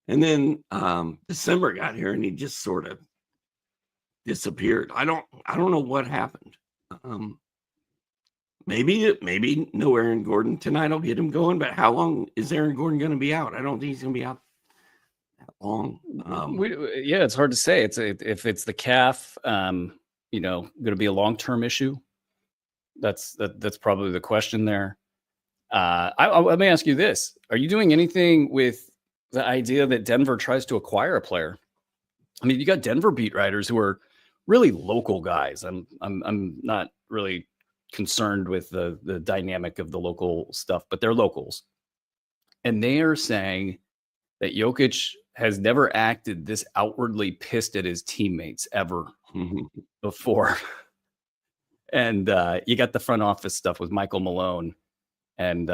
And then December got here and he just sort of disappeared. I don't know what happened. Maybe no Aaron Gordon tonight will get him going, but how long is Aaron Gordon going to be out? I don't think he's going to be out that long. It's hard to say. If it's the calf, going to be a long-term issue. That's probably the question there. Let me ask you this: are you doing anything with the idea that Denver tries to acquire a player? I mean, you got Denver beat writers who are really local guys. I'm not really concerned with the dynamic of the local stuff, but they're locals. And they are saying that Jokic has never acted this outwardly pissed at his teammates ever before. And you got the front office stuff with Michael Malone and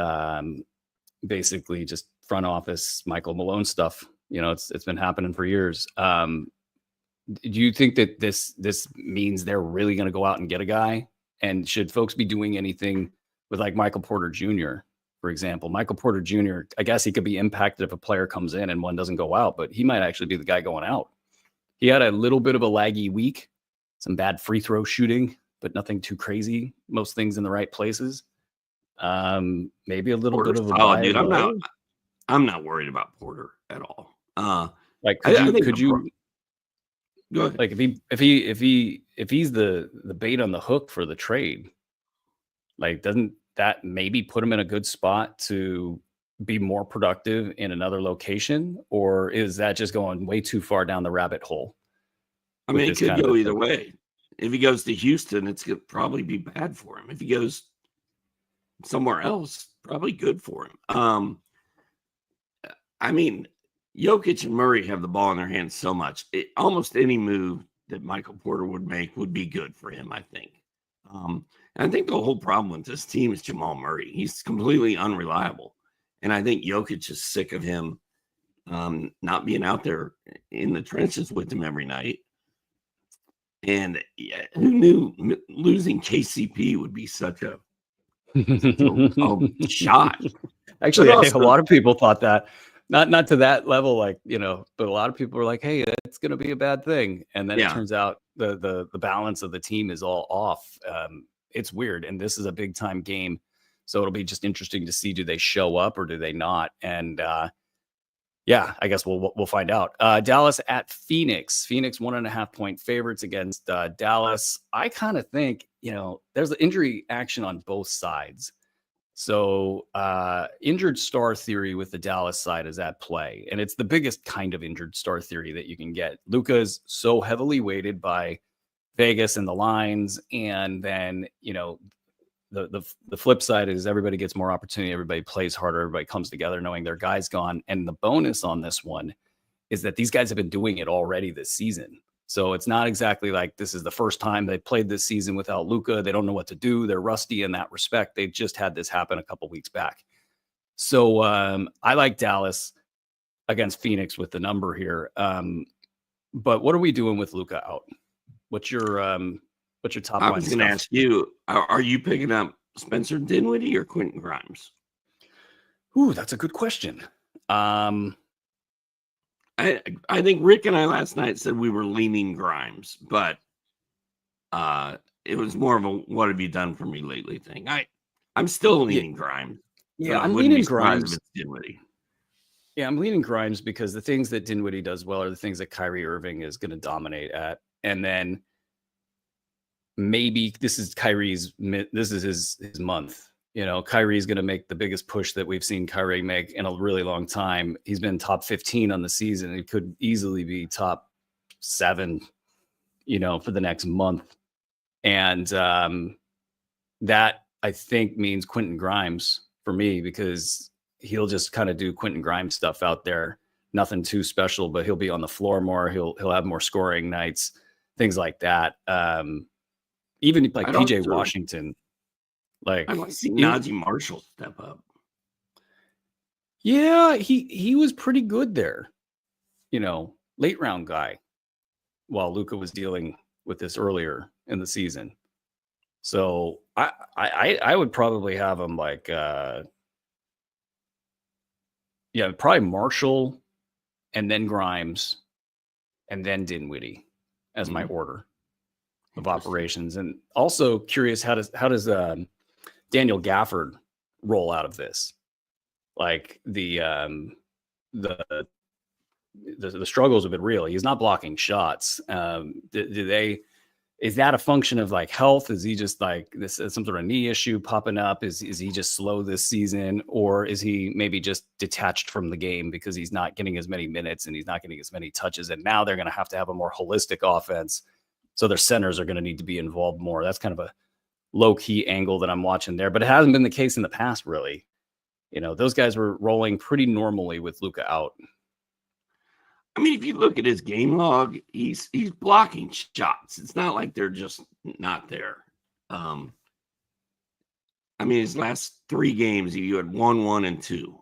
basically just front office Michael Malone stuff. It's been happening for years. Do you think that this means they're really going to go out and get a guy? And should folks be doing anything with like Michael Porter Jr., for example? Michael Porter Jr., I guess he could be impacted if a player comes in and one doesn't go out, but he might actually be the guy going out. He had a little bit of a laggy week, some bad free throw shooting, but nothing too crazy. Most things in the right places. Maybe a little bit of a solid, dude. I'm not worried about Porter at all. Could you go ahead. Like if he's the bait on the hook for the trade, like doesn't that maybe put him in a good spot to be more productive in another location, or is that just going way too far down the rabbit hole? I mean, it could go either way. If he goes to Houston, it's going to probably be bad for him. If he goes somewhere else, probably good for him. I mean, Jokic and Murray have the ball in their hands so much. Almost any move that Michael Porter would make would be good for him, I think. And I think the whole problem with this team is Jamal Murray. He's completely unreliable. And I think Jokic is sick of him not being out there in the trenches with him every night. And who knew losing KCP would be such a shot? Actually, I think a lot of people thought that. Not to that level, but a lot of people were like, hey, that's going to be a bad thing. And then it turns out the balance of the team is all off. It's weird. And this is a big time game. So it'll be just interesting to see, do they show up or do they not? And I guess we'll find out. Dallas at Phoenix. Phoenix 1.5-point favorites against Dallas. I kind of think, there's injury action on both sides. So injured star theory with the Dallas side is at play. And it's the biggest kind of injured star theory that you can get. Luka is so heavily weighted by Vegas and the lines. And then, the flip side is everybody gets more opportunity. Everybody plays harder. Everybody comes together knowing their guy's gone. And the bonus on this one is that these guys have been doing it already this season. So it's not exactly like this is the first time they played this season without Luka. They don't know what to do. They're rusty in that respect. They just had this happen a couple weeks back. So I like Dallas against Phoenix with the number here. But what are we doing with Luka out? What's your top line? I was going to ask you, are you picking up Spencer Dinwiddie or Quentin Grimes? Ooh, that's a good question. I think Rick and I last night said we were leaning Grimes, but it was more of a "what have you done for me lately" thing. I'm still leaning Grimes. Yeah, I'm leaning Grimes. If it's Dinwiddie. Yeah, I'm leaning Grimes because the things that Dinwiddie does well are the things that Kyrie Irving is going to dominate at, and then maybe this is his month. Kyrie's going to make the biggest push that we've seen Kyrie make in a really long time. He's been top 15 on the season. It could easily be top 7, for the next month. And that, I think, means Quentin Grimes for me, because he'll just kind of do Quentin Grimes stuff out there. Nothing too special, but he'll be on the floor more. He'll have more scoring nights, things like that. Even like PJ Washington. Like, I want to see Najee Marshall step up. Yeah, he was pretty good there. Late round guy, while Luka was dealing with this earlier in the season. So I would probably have him like probably Marshall and then Grimes and then Dinwiddie as my order of operations. And also curious, how does Daniel Gafford roll out of this? Like the struggles have been real. He's not blocking shots. Is that a function of like health? Is he just like this some sort of knee issue popping up? Is he just slow this season, or is he maybe just detached from the game because he's not getting as many minutes and he's not getting as many touches? And now they're going to have a more holistic offense, so their centers are going to need to be involved more. That's kind of a low-key angle that I'm watching there, but it hasn't been the case in the past, really. Those guys were rolling pretty normally with Luka out. I mean, if you look at his game log, he's blocking shots. It's not like they're just not there. I mean, his last 3 games, he had 1, 1, and 2.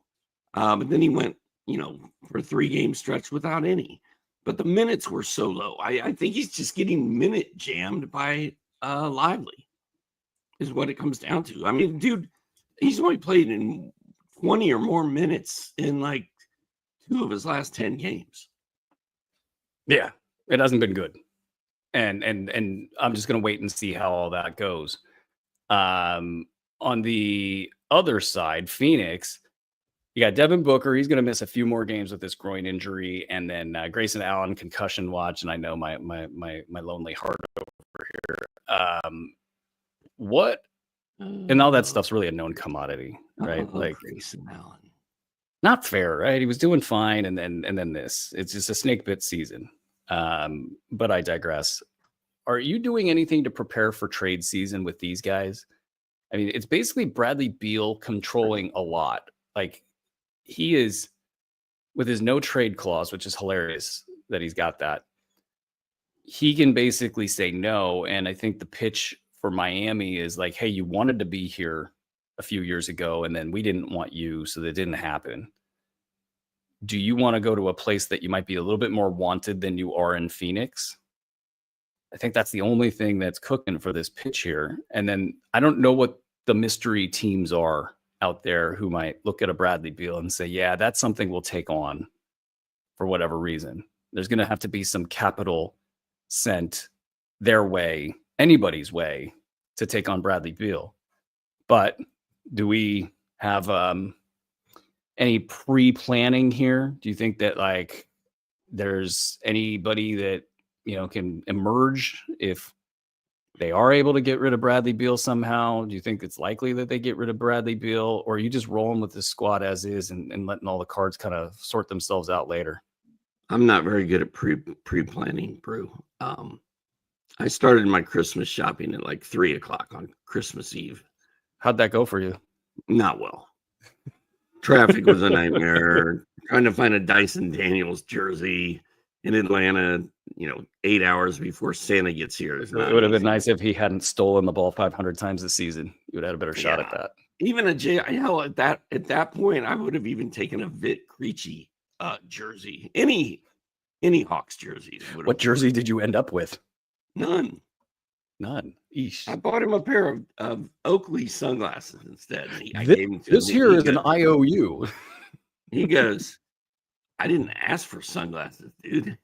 But then he went, for a 3-game stretch without any. But the minutes were so low. I think he's just getting minute jammed by Lively, is what it comes down to. I mean, dude, he's only played in 20 or more minutes in like 2 of his last 10 games. Yeah, it hasn't been good. And I'm just going to wait and see how all that goes. On the other side, Phoenix, you got Devin Booker. He's going to miss a few more games with this groin injury. And then Grayson Allen, concussion watch. And I know my lonely heart over here. And all that stuff's really a known commodity, right? Like Grayson Allen. Not fair, right? He was doing fine, and then this. It's just a snake bit season. But I digress. Are you doing anything to prepare for trade season with these guys? I mean, it's basically Bradley Beal controlling a lot. Like, he is, with his no trade clause, which is hilarious that he's got that. He can basically say no, and I think the pitch for Miami is like, hey, you wanted to be here a few years ago, and then we didn't want you, so that didn't happen. Do you want to go to a place that you might be a little bit more wanted than you are in Phoenix? I think that's the only thing that's cooking for this pitch here. And then I don't know what the mystery teams are out there who might look at a Bradley Beal and say, yeah, that's something we'll take on for whatever reason. There's going to have to be some capital sent their way, anybody's way, to take on Bradley Beal. But do we have any pre-planning here? Do you think that like there's anybody that can emerge if they are able to get rid of Bradley Beal somehow? Do you think it's likely that they get rid of Bradley Beal, or are you just rolling with this squad as is and letting all the cards kind of sort themselves out later? I'm not very good at pre-planning, Brew. I started my Christmas shopping at like 3:00 on Christmas Eve. How'd that go for you? Not well. Traffic was a nightmare. Trying to find a Dyson Daniels jersey in Atlanta, 8 hours before Santa gets here. It would have been nice if he hadn't stolen the ball 500 times this season. You would have had a better shot at that. Even at that point, I would have even taken a Vit Krejci jersey. Any Hawks jersey. What jersey did you end up with? None. Eesh. I bought him a pair of Oakley sunglasses instead. This here is an IOU. He goes, I didn't ask for sunglasses, dude.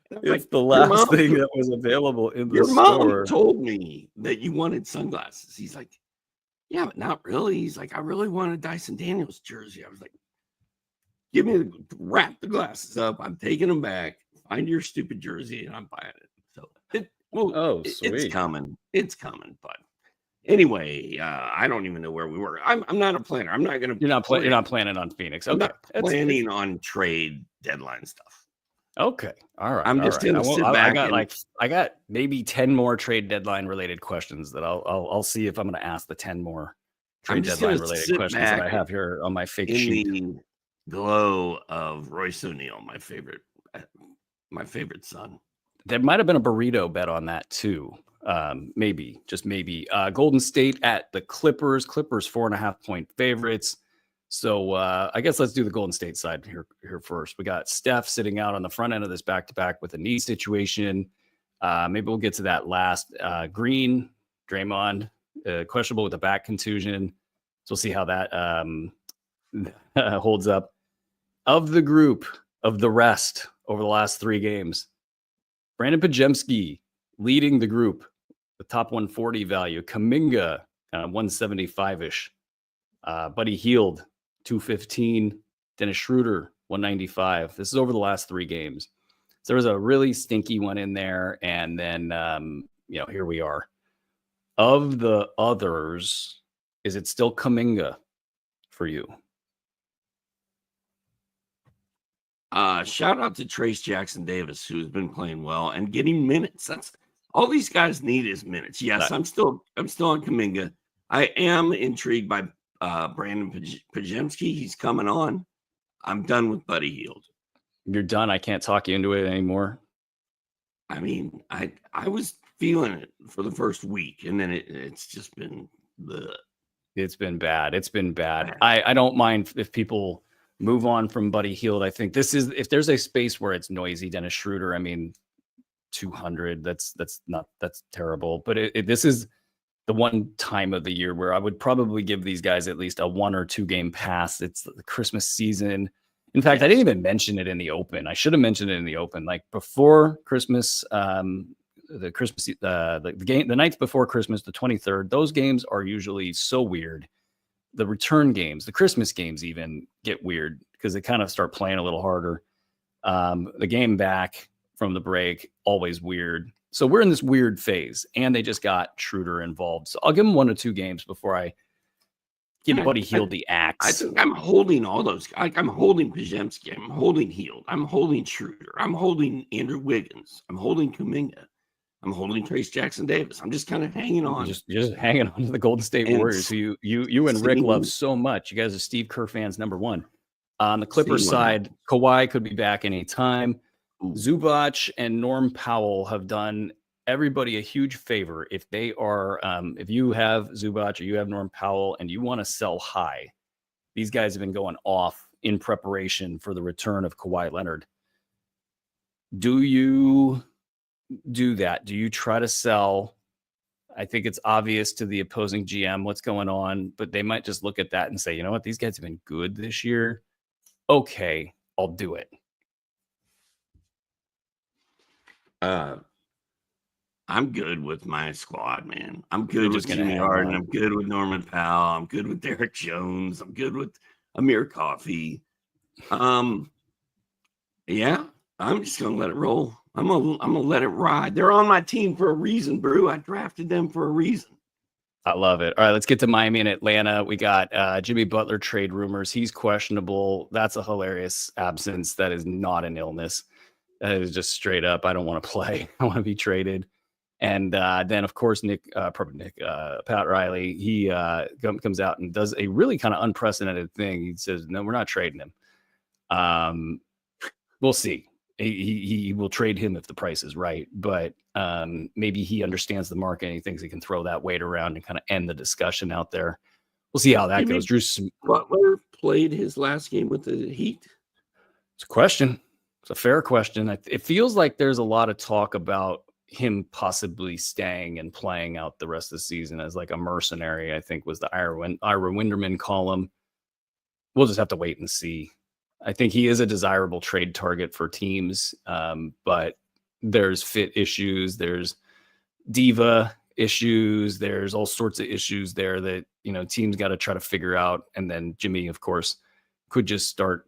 It's the last thing that was available in the store. Your mom told me that you wanted sunglasses. He's like, yeah, but not really. He's like, I really want a Dyson Daniels jersey. I was like, wrap the glasses up. I'm taking them back. Find your stupid jersey, and I'm buying it. So sweet. It's coming. It's coming. But anyway, I don't even know where we were. I'm not a planner. I'm not gonna. You're not planning on Phoenix. Okay. I'm not planning on trade deadline stuff. Okay. All right. I'm just gonna sit back. I got maybe 10 more trade deadline related questions that I'll see if I'm gonna ask the 10 more trade deadline related questions that I have here on my fake sheet. In the glow of Royce O'Neal, my favorite son. There might have been a burrito bet on that too. Maybe, just maybe. Golden State at the Clippers. Clippers 4.5-point favorites. So I guess let's do the Golden State side here first. We got Steph sitting out on the front end of this back-to-back with a knee situation. Maybe we'll get to that last. Green, Draymond, questionable with a back contusion. So we'll see how that holds up. Of the group, of the rest over the last 3 games, Brandon Podziemski leading the group, the top 140 value. Kuminga, kind of 175-ish. Buddy Hield, 215. Dennis Schroeder, 195. This is over the last 3 games. So there was a really stinky one in there. And then, here we are. Of the others, is it still Kuminga for you? Shout out to Trace Jackson Davis, who's been playing well and getting minutes. That's all these guys need is minutes. Yes, I'm still on Kuminga. I am intrigued by Brandon Podziemski. He's coming on. I'm done with Buddy Hield. You're done. I can't talk you into it anymore. I mean, I was feeling it for the first week, and then it's just been It's been bad. It's been bad. I don't mind if people move on from Buddy Hield. I think this is, if there's a space where it's noisy, Dennis Schroeder, I mean, 200, that's terrible. But this is the one time of the year where I would probably give these guys at least a 1 or 2 game pass. It's the Christmas season. In fact, I didn't even mention it in the open. I should have mentioned it in the open. Like before Christmas, the nights before Christmas, the 23rd, those games are usually so weird. The return games, the Christmas games even get weird because they kind of start playing a little harder. The game back from the break, always weird. So we're in this weird phase, and they just got Schroeder involved. So I'll give them 1 or 2 games before I give Buddy Hield the axe. I think I'm holding all those. I'm holding Podziemski. I'm holding Hield. I'm holding Schroeder. I'm holding Andrew Wiggins. I'm holding Kuminga. I'm holding Trace Jackson Davis. I'm just kind of hanging on. Just hanging on to the Golden State Warriors, who you and Rick love so much. You guys are Steve Kerr fans, number 1. On the Clippers side, Kawhi could be back anytime. Zubac and Norm Powell have done everybody a huge favor. If they are, if you have Zubac or you have Norm Powell and you want to sell high, these guys have been going off in preparation for the return of Kawhi Leonard. Do you do that? Do you try to sell? I think it's obvious to the opposing GM what's going on, but they might just look at that and say, you know what, these guys have been good this year. Okay, I'll do it. I'm good with my squad, man. I'm good with Jimmy Harden. I'm good with Norman Powell. I'm good with Derek Jones. I'm good with Amir Coffey. Yeah, I'm just gonna let it roll. I'm gonna let it ride. They're on my team for a reason, Brew. I drafted them for a reason. I love it. All right, let's get to Miami and Atlanta. We got Jimmy Butler trade rumors. He's questionable. That's a hilarious absence. That is not an illness. That is just straight up, I don't want to play. I want to be traded. And then, of course, Pat Riley, he comes out and does a really kind of unprecedented thing. He says, no, we're not trading him. We'll see. He will trade him if the price is right, but maybe he understands the market and he thinks he can throw that weight around and kind of end the discussion out there. We'll see how that goes. Drew Butler played his last game with the Heat. It's a question. It's a fair question. It feels like there's a lot of talk about him possibly staying and playing out the rest of the season as like a mercenary, I think was the Ira Winderman column. We'll just have to wait and see. I think he is a desirable trade target for teams, but there's fit issues, there's diva issues, there's all sorts of issues there that, teams got to try to figure out. And then Jimmy, of course, could just start,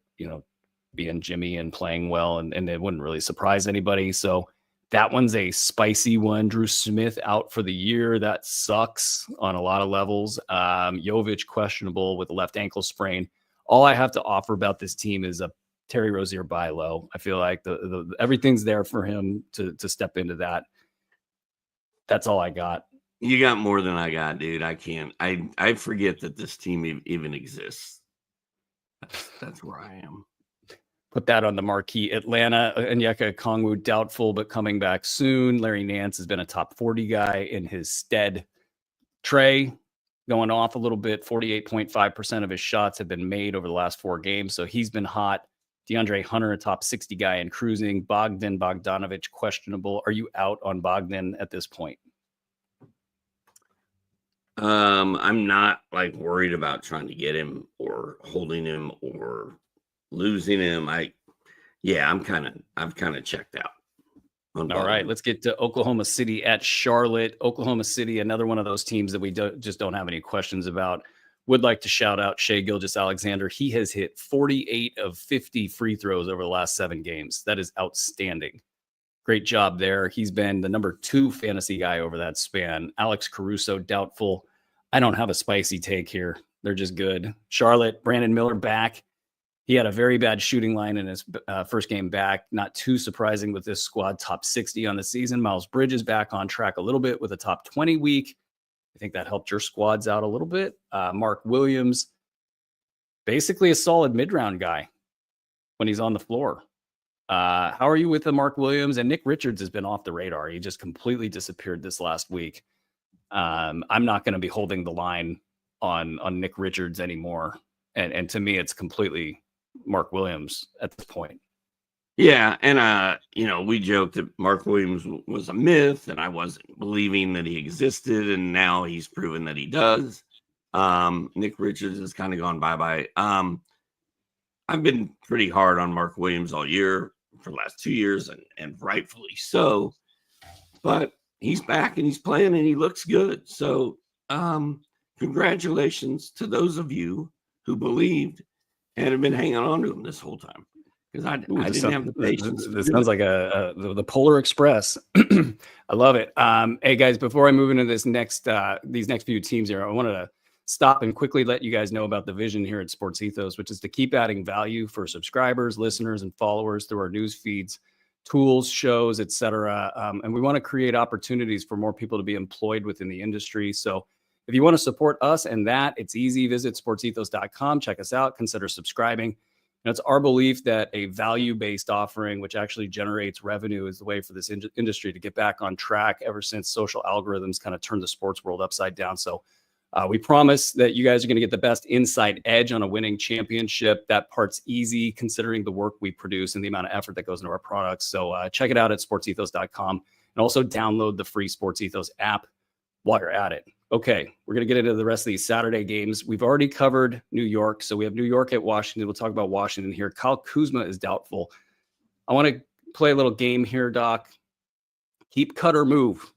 being Jimmy and playing well, and it wouldn't really surprise anybody. So that one's a spicy one. Drew Smith out for the year. That sucks on a lot of levels. Jovic questionable with a left ankle sprain. All I have to offer about this team is a Terry Rozier buy low. I feel like the everything's there for him to step into that. That's all I got. You got more than I got, dude. I can't. I forget that this team even exists. That's where I am. Put that on the marquee. Atlanta, Onyeka Okongwu, doubtful, but coming back soon. Larry Nance has been a top 40 guy in his stead. Trey going off a little bit. 48.5% of his shots have been made over the last 4 games, so he's been hot. DeAndre Hunter, a top 60 guy in cruising. Bogdanovich, questionable. Are you out on Bogdan at this point? I'm not worried about trying to get him or holding him or losing him. I've kind of checked out. All right, let's get to Oklahoma City at Charlotte. Oklahoma City, another one of those teams that we just don't have any questions about. Would like to shout out Shai Gilgeous-Alexander. He has hit 48 of 50 free throws over the last 7 games. That is outstanding. Great job there. He's been the number 2 fantasy guy over that span. Alex Caruso, doubtful. I don't have a spicy take here. They're just good. Charlotte, Brandon Miller back. He had a very bad shooting line in his first game back. Not too surprising with this squad, top 60 on the season. Miles Bridges back on track a little bit with a top 20 week. I think that helped your squads out a little bit. Mark Williams, basically a solid mid-round guy when he's on the floor. How are you with the Mark Williams? And Nick Richards has been off the radar. He just completely disappeared this last week. I'm not going to be holding the line on Nick Richards anymore. And to me, it's completely Mark Williams at this point. Yeah, and we joked that Mark Williams was a myth, and I wasn't believing that he existed, and now he's proven that he does. Nick Richards has kind of gone bye-bye. I've been pretty hard on Mark Williams all year for the last 2 years, and rightfully so. But he's back and he's playing and he looks good. So congratulations to those of you who believed and have been hanging on to him this whole time. Because I didn't have the patience. This sounds like the Polar Express. I love it. Hey guys, before I move into this these next few teams here, I wanted to stop and quickly let you guys know about the vision here at Sports Ethos, which is to keep adding value for subscribers, listeners, and followers through our news feeds, tools, shows, etc. And we want to create opportunities for more people to be employed within the industry. So if you want to support us and that, it's easy. Visit sportsethos.com, check us out, consider subscribing. And it's our belief that a value-based offering, which actually generates revenue, is the way for this industry to get back on track ever since social algorithms kind of turned the sports world upside down. So we promise that you guys are going to get the best inside edge on a winning championship. That part's easy considering the work we produce and the amount of effort that goes into our products. So check it out at sportsethos.com and also download the free Sports Ethos app while you're at it. Okay, we're going to get into the rest of these Saturday games. We've already covered New York, so we have New York at Washington. We'll talk about Washington here. Kyle Kuzma is doubtful. I want to play a little game here, Doc. Keep, cut, or move.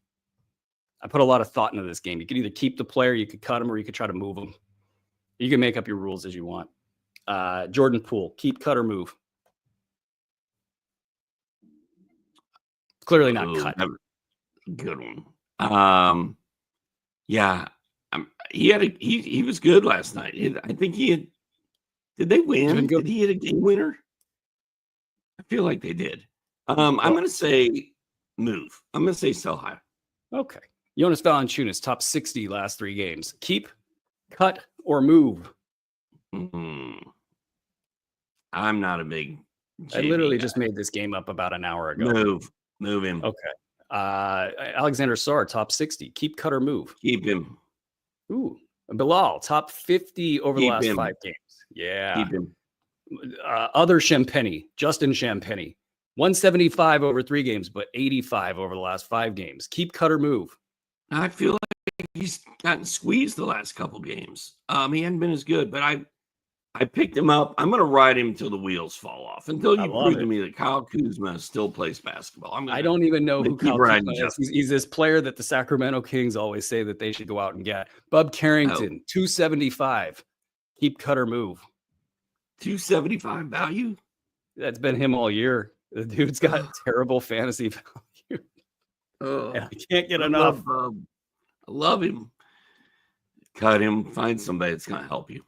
I put a lot of thought into this game. You could either keep the player, you could cut him, or you could try to move him. You can make up your rules as you want. Jordan Poole, keep, cut, or move. clearly not cut. Good one. Yeah, he was good last night. I think did they win? Did he hit a game winner? I feel like they did. I'm going to say move. I'm going to say sell high. Okay. Jonas Valanciunas, top 60 last 3 games. Keep, cut, or move? I'm not a big JV I literally guy. just made this game up about an hour ago. Move him. Okay. Alexander Sarr, top 60. Keep, cut, or move? Keep him. Ooh. Bilal, top 50 over the last 5 games. Yeah. Keep him. Other Champagny, Justin Champagny, 175 over 3 games, but 85 over the last 5 games. Keep, cut, or move? I feel like he's gotten squeezed the last couple games. He hadn't been as good, but I picked him up. I'm going to ride him until the wheels fall off. Until you prove to me that Kyle Kuzma still plays basketball. I don't even know who Kyle Kuzma is. He's this player that the Sacramento Kings always say that they should go out and get. Bub Carrington, 275. Keep, cut, or move? 275 value? That's been him all year. The dude's got terrible fantasy value. I can't get enough. I love him. Cut him. Find somebody that's going to help you.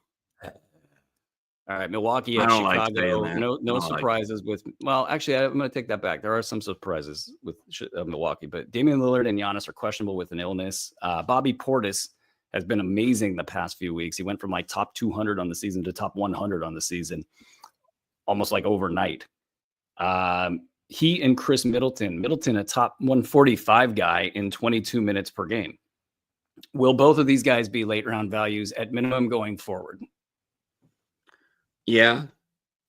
All right, Milwaukee at Chicago. No surprises with. Well, actually, I'm going to take that back. There are some surprises with Milwaukee, but Damian Lillard and Giannis are questionable with an illness. Bobby Portis has been amazing the past few weeks. He went from like top 200 on the season to top 100 on the season, almost like overnight. He and Chris Middleton, a top 145 guy in 22 minutes per game. Will both of these guys be late round values at minimum going forward? Yeah,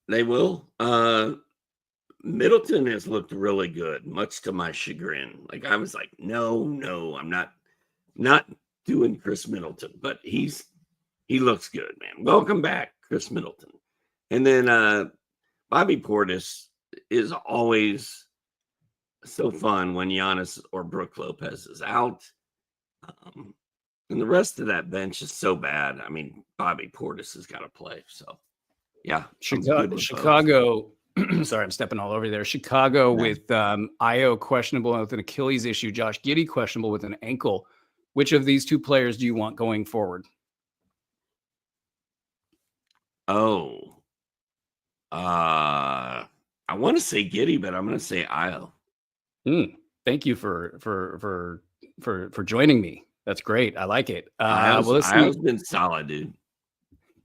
they will. Middleton has looked really good, much to my chagrin. Like I was like, no, I'm not doing Chris Middleton, but he looks good, man. Welcome back, Chris Middleton. And then Bobby Portis is always so fun when Giannis or Brook Lopez is out. And the rest of that bench is so bad. I mean, Bobby Portis has got to play. So, yeah. Chicago. Sorry, I'm stepping all over there. Chicago with Io questionable with an Achilles issue. Josh Giddey questionable with an ankle. Which of these 2 players do you want going forward? I want to say Giddey, but I'm going to say Io. Thank you for joining me. That's great. I like it. Io's been solid, dude.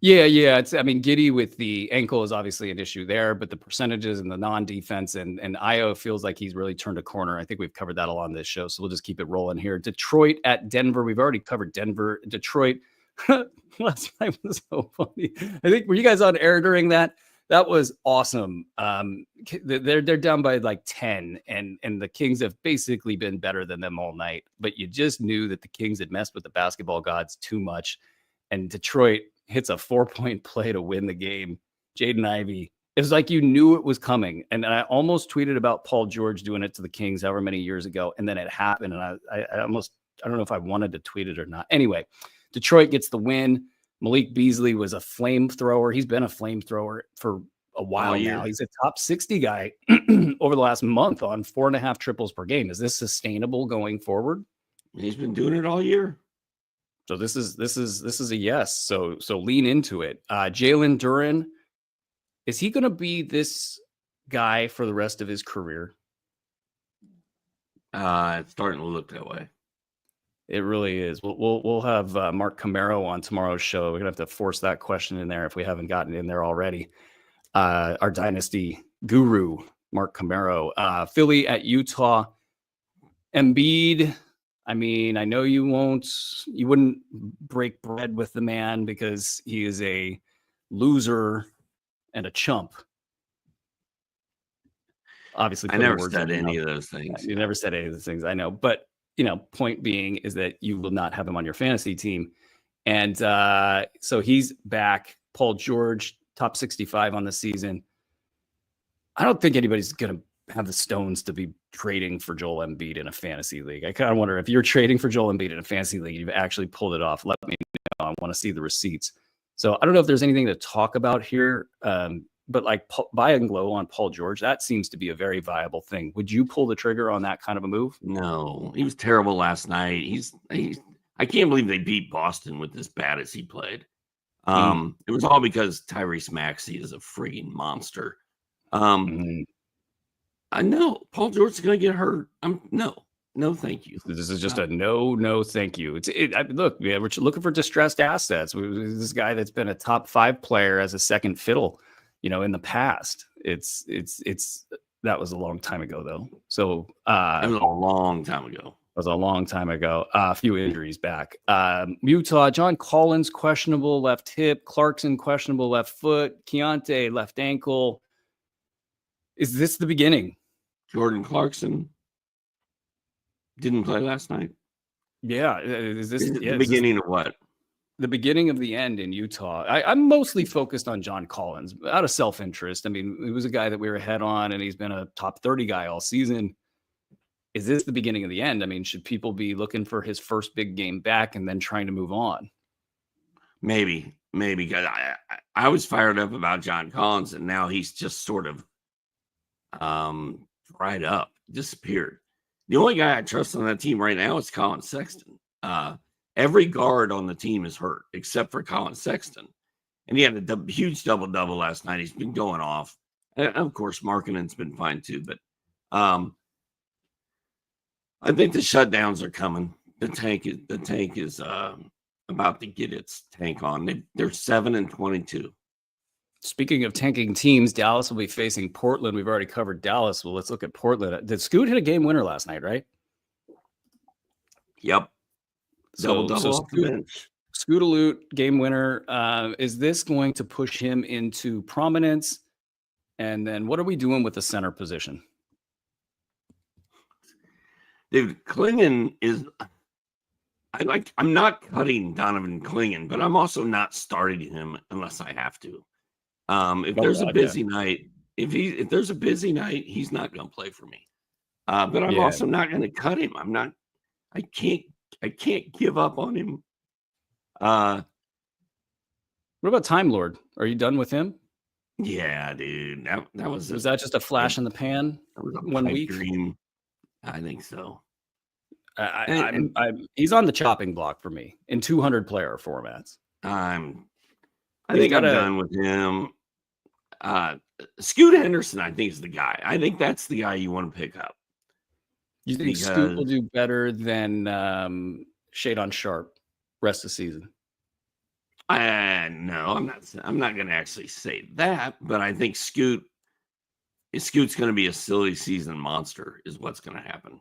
Yeah. Giddey with the ankle is obviously an issue there, but the percentages and the non-defense and Io feels like he's really turned a corner. I think we've covered that all on this show, so we'll just keep it rolling here. Detroit at Denver. We've already covered Denver. Detroit. Last night was so funny. I think, were you guys on air during that? That was awesome. They're down by like 10, and the Kings have basically been better than them all night. But you just knew that the Kings had messed with the basketball gods too much, and Detroit hits a 4-point play to win the game. Jaden Ivey. It was like you knew it was coming, and I almost tweeted about Paul George doing it to the Kings however many years ago, and then it happened, and I don't know if I wanted to tweet it or not. Anyway, Detroit gets the win. Malik Beasley was a flamethrower. He's been a flamethrower for a while now. He's a top 60 guy over the last month on 4.5 triples per game. Is this sustainable going forward? He's been doing it all year. So this is a yes. So lean into it. Jalen Duren, is he going to be this guy for the rest of his career? It's starting to look that way. It really is. We'll have Mark Camaro on tomorrow's show. We're gonna have to force that question in there if we haven't gotten in there already. Our dynasty guru, Mark Camaro. Philly at Utah. Embiid. I mean, I know you wouldn't break bread with the man because he is a loser and a chump. Obviously, I never said any of those things. You never said any of those things. I know, but point being is that you will not have him on your fantasy team. And so he's back. Paul George, top 65 on the season. I don't think anybody's going to have the stones to be trading for Joel Embiid in a fantasy league. I kind of wonder if you're trading for Joel Embiid in a fantasy league, you've actually pulled it off. Let me know. I want to see the receipts. So I don't know if there's anything to talk about here but like buying low on Paul George, that seems to be a very viable thing. Would you pull the trigger on that kind of a move? No, he was terrible last night. I can't believe they beat Boston with as bad as he played. It was all because Tyrese Maxey is a frigging monster. I know Paul George is going to get hurt. No, thank you. This is just a no, thank you. Look, yeah, we're looking for distressed assets. This guy that's been a top 5 player as a second fiddle, in the past. That was a long time ago, though. So it was a long time ago. It was a long time ago. A few injuries back. Utah, John Collins questionable left hip, Clarkson questionable left foot, Keontae left ankle. Is this the beginning? Jordan Clarkson didn't play last night. Yeah. Is this the beginning of what? The beginning of the end in Utah. I'm mostly focused on John Collins out of self-interest. I mean, he was a guy that we were ahead on, and he's been a top 30 guy all season. Is this the beginning of the end? I mean, should people be looking for his first big game back and then trying to move on? Maybe. I was fired up about John Collins, and now he's just sort of dried up, disappeared. The only guy I trust on that team right now is Colin Sexton. Every guard on the team is hurt except for Colin Sexton, and he had a huge double-double last night. He's been going off, and of course Markkanen's been fine too. But I think the shutdowns are coming. The tank is about to get its tank on. They're 7-22. Speaking of tanking teams, Dallas will be facing Portland. We've already covered Dallas. Well, let's look at Portland. Did Scoot hit a game winner last night, right? Yep. Double off the bench. Scoot-a-loot, game winner. Is this going to push him into prominence? And then what are we doing with the center position? Dude, Clingan is... I'm not cutting Donovan Clingan, but I'm also not starting him unless I have to. If there's a busy night, if there's a busy night, he's not going to play for me. But I'm also not going to cut him. I can't give up on him. What about Time Lord? Are you done with him? Yeah, dude. That was that just a flash in the pan? That was a 1 week dream. I think so. He's on the chopping block for me in 200 player formats. I think I'm done with him. Scoot Henderson, I think, is the guy. I think that's the guy you want to pick up. You think Scoot will do better than Shadon Sharp rest of the season? No, I'm not going to actually say that, but I think Scoot's going to be a silly season monster is what's going to happen.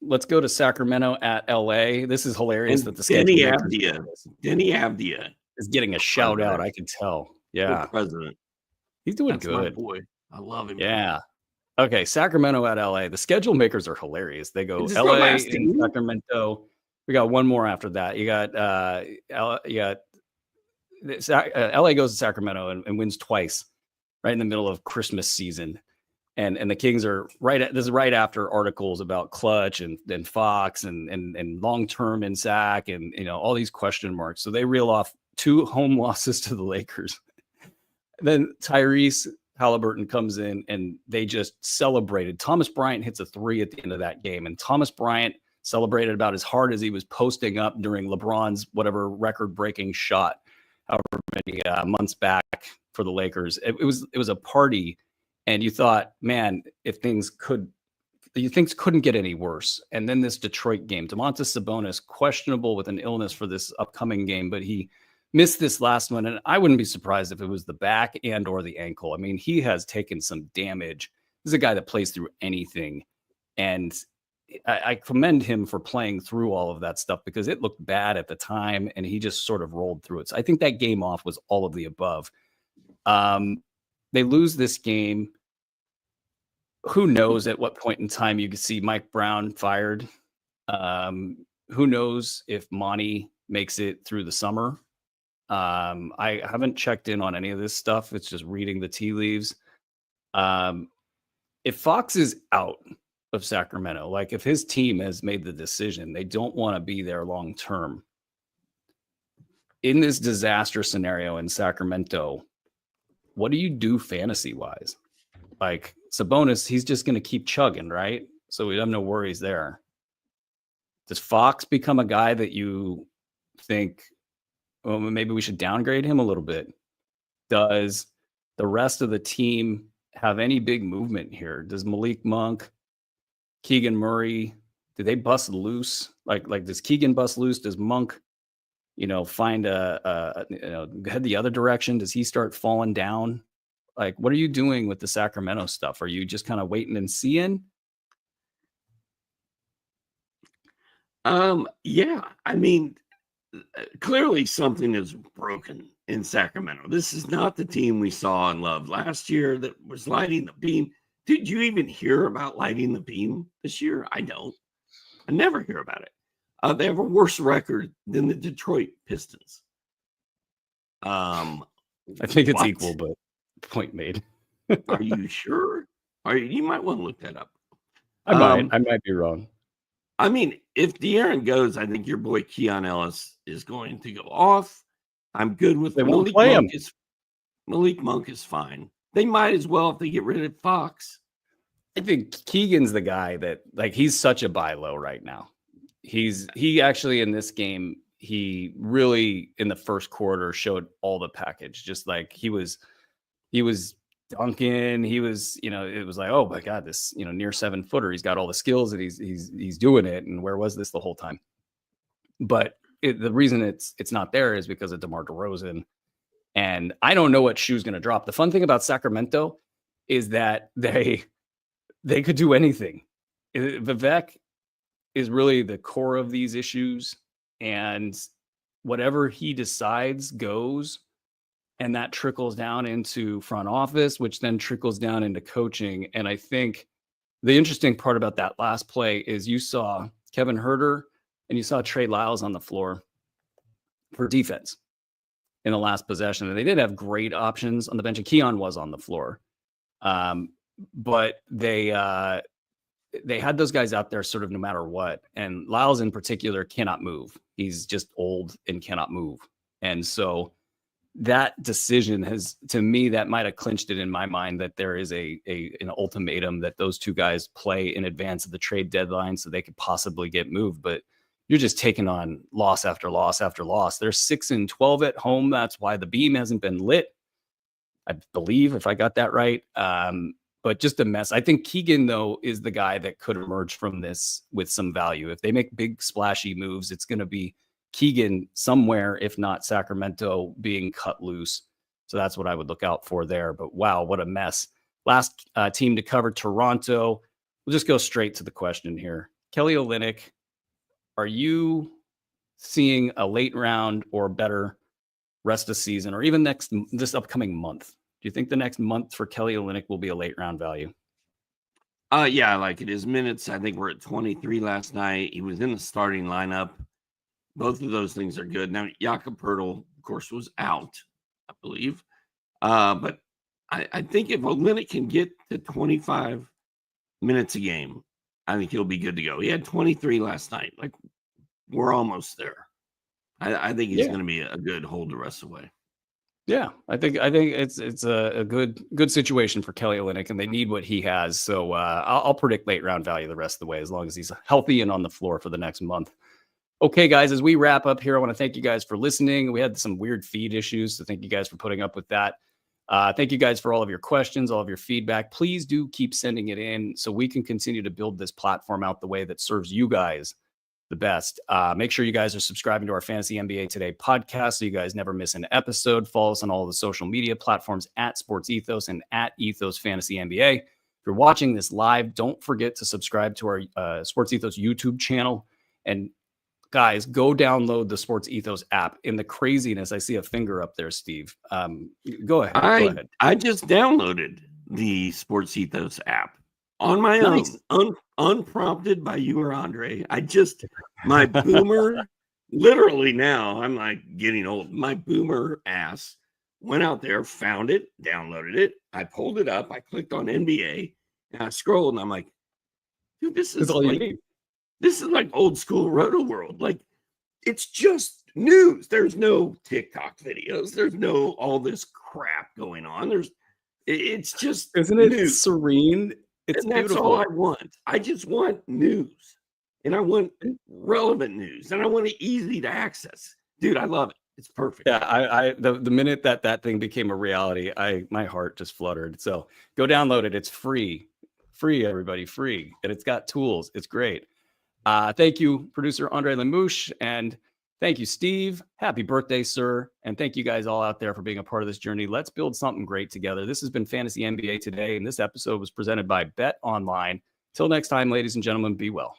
Let's go to Sacramento at LA. This is hilarious that the Denny Avdia is getting a shout out. I can tell. Yeah. President. He's doing That's good. My boy. I love him. Yeah. Okay. Sacramento at LA. The schedule makers are hilarious. They go LA and Sacramento. We got one more after that. You got LA goes to Sacramento and wins twice right in the middle of Christmas season. And the Kings are this is right after articles about Clutch and Fox and long-term in Sac and all these question marks. So they reel off 2 home losses to the Lakers. Then Tyrese Halliburton comes in and they just celebrated. Thomas Bryant hits a 3 at the end of that game. And Thomas Bryant celebrated about as hard as he was posting up during LeBron's whatever record-breaking shot, however many months back for the Lakers. It was a party. And you thought, man, things couldn't get any worse. And then this Detroit game, Domantas Sabonis questionable with an illness for this upcoming game, but he missed this last one. And I wouldn't be surprised if it was the back and or the ankle. I mean, he has taken some damage. This is a guy that plays through anything. And I commend him for playing through all of that stuff because it looked bad at the time and he just sort of rolled through it. So I think that game off was all of the above. They lose this game. Who knows at what point in time you could see Mike Brown fired? Who knows if Monty makes it through the summer? I haven't checked in on any of this stuff. It's just reading the tea leaves. If Fox is out of Sacramento, like if his team has made the decision, they don't want to be there long term. In this disaster scenario in Sacramento, what do you do fantasy wise? Like Sabonis, he's just going to keep chugging, right? So we have no worries there. Does Fox become a guy that you think, well, maybe we should downgrade him a little bit? Does the rest of the team have any big movement here? Does Malik Monk, Keegan Murray, do they bust loose? Like does Keegan bust loose? Does Monk, find head the other direction? Does he start falling down? Like, what are you doing with the Sacramento stuff? Are you just kind of waiting and seeing? Yeah, I mean, clearly something is broken in Sacramento. This is not the team we saw and loved last year that was lighting the beam. Did you even hear about lighting the beam this year? I don't. I never hear about it. They have a worse record than the Detroit Pistons. I think it's equal, but point made. Are you sure? You might want to look that up. I might be wrong. I mean, if De'Aaron goes, I think your boy Keon Ellis is going to go off. I'm good with they won't play him. Malik Monk is fine. They might as well if they get rid of Fox. I think Keegan's the guy that, like, he's such a buy low right now. He actually in this game, he really in the first quarter showed all the package. Just like he was dunking. He was, it was like, oh my God, this, near 7-footer. He's got all the skills and he's doing it. And where was this the whole time? But the reason it's not there is because of DeMar DeRozan. And I don't know what shoe's going to drop. The fun thing about Sacramento is that they could do anything. Vivek is really the core of these issues, and whatever he decides goes, and that trickles down into front office, which then trickles down into coaching. And I think the interesting part about that last play is you saw Kevin Huerter and you saw Trey Lyles on the floor for defense in the last possession. And they did have great options on the bench, and Keon was on the floor. But they had those guys out there sort of no matter what. And Lyles in particular cannot move. He's just old and cannot move. And so that decision has, to me, that might have clinched it in my mind that there is an ultimatum that those two guys play in advance of the trade deadline so they could possibly get moved. But you're just taking on loss after loss after loss. They're 6-12 at home. That's why the beam hasn't been lit, I believe, if I got that right. But just a mess. I think Keegan, though, is the guy that could emerge from this with some value. If they make big splashy moves, it's going to be Keegan somewhere, if not Sacramento, being cut loose. So that's what I would look out for there. But wow, what a mess. Last team to cover, Toronto. We'll just go straight to the question here. Kelly Olynyk, are you seeing a late round or better rest of season, or even this upcoming month? Do you think the next month for Kelly Olynyk will be a late round value? Yeah, I like it. His minutes, I think we're at 23 last night. He was in the starting lineup. Both of those things are good. Now, Jakob Poeltl, of course, was out, I believe. But I think if Olynyk can get to 25 minutes a game, I think he'll be good to go. He had 23 last night. Like, we're almost there. I think he's going to be a good hold the rest of the way. Yeah, I think it's a good situation for Kelly Olynyk, and they need what he has. So I'll predict late round value the rest of the way as long as he's healthy and on the floor for the next month. Okay, guys, as we wrap up here, I want to thank you guys for listening. We had some weird feed issues, so thank you guys for putting up with that. Thank you guys for all of your questions, all of your feedback. Please do keep sending it in so we can continue to build this platform out the way that serves you guys the best. Make sure you guys are subscribing to our Fantasy NBA Today podcast so you guys never miss an episode. Follow us on all the social media platforms at Sports Ethos and at Ethos Fantasy NBA. If you're watching this live, don't forget to subscribe to our Sports Ethos YouTube channel. And guys, go download the Sports Ethos app. In the craziness, I see a finger up there, Steve. Go ahead. I just downloaded the Sports Ethos app on my own, unprompted by you or Andre. My boomer, literally now, I'm like getting old. My boomer ass went out there, found it, downloaded it. I pulled it up. I clicked on NBA and I scrolled and I'm like, dude, this is like old school Roto World. Like, it's just news. There's no TikTok videos. There's no all this crap going on. It's just Isn't it news. serene? It's And that's beautiful. all I want. I just want news, and I want relevant news, and I want it easy to access. Dude, I love it. It's perfect. Yeah, the minute that thing became a reality, my heart just fluttered. So go download it. It's free, everybody, free, and it's got tools. It's great. Thank you, producer Andre Lemouche, and thank you, Steve. Happy birthday, sir. And thank you guys all out there for being a part of this journey. Let's build something great together. This has been Fantasy NBA Today, and this episode was presented by Bet Online. Till next time, ladies and gentlemen, be well.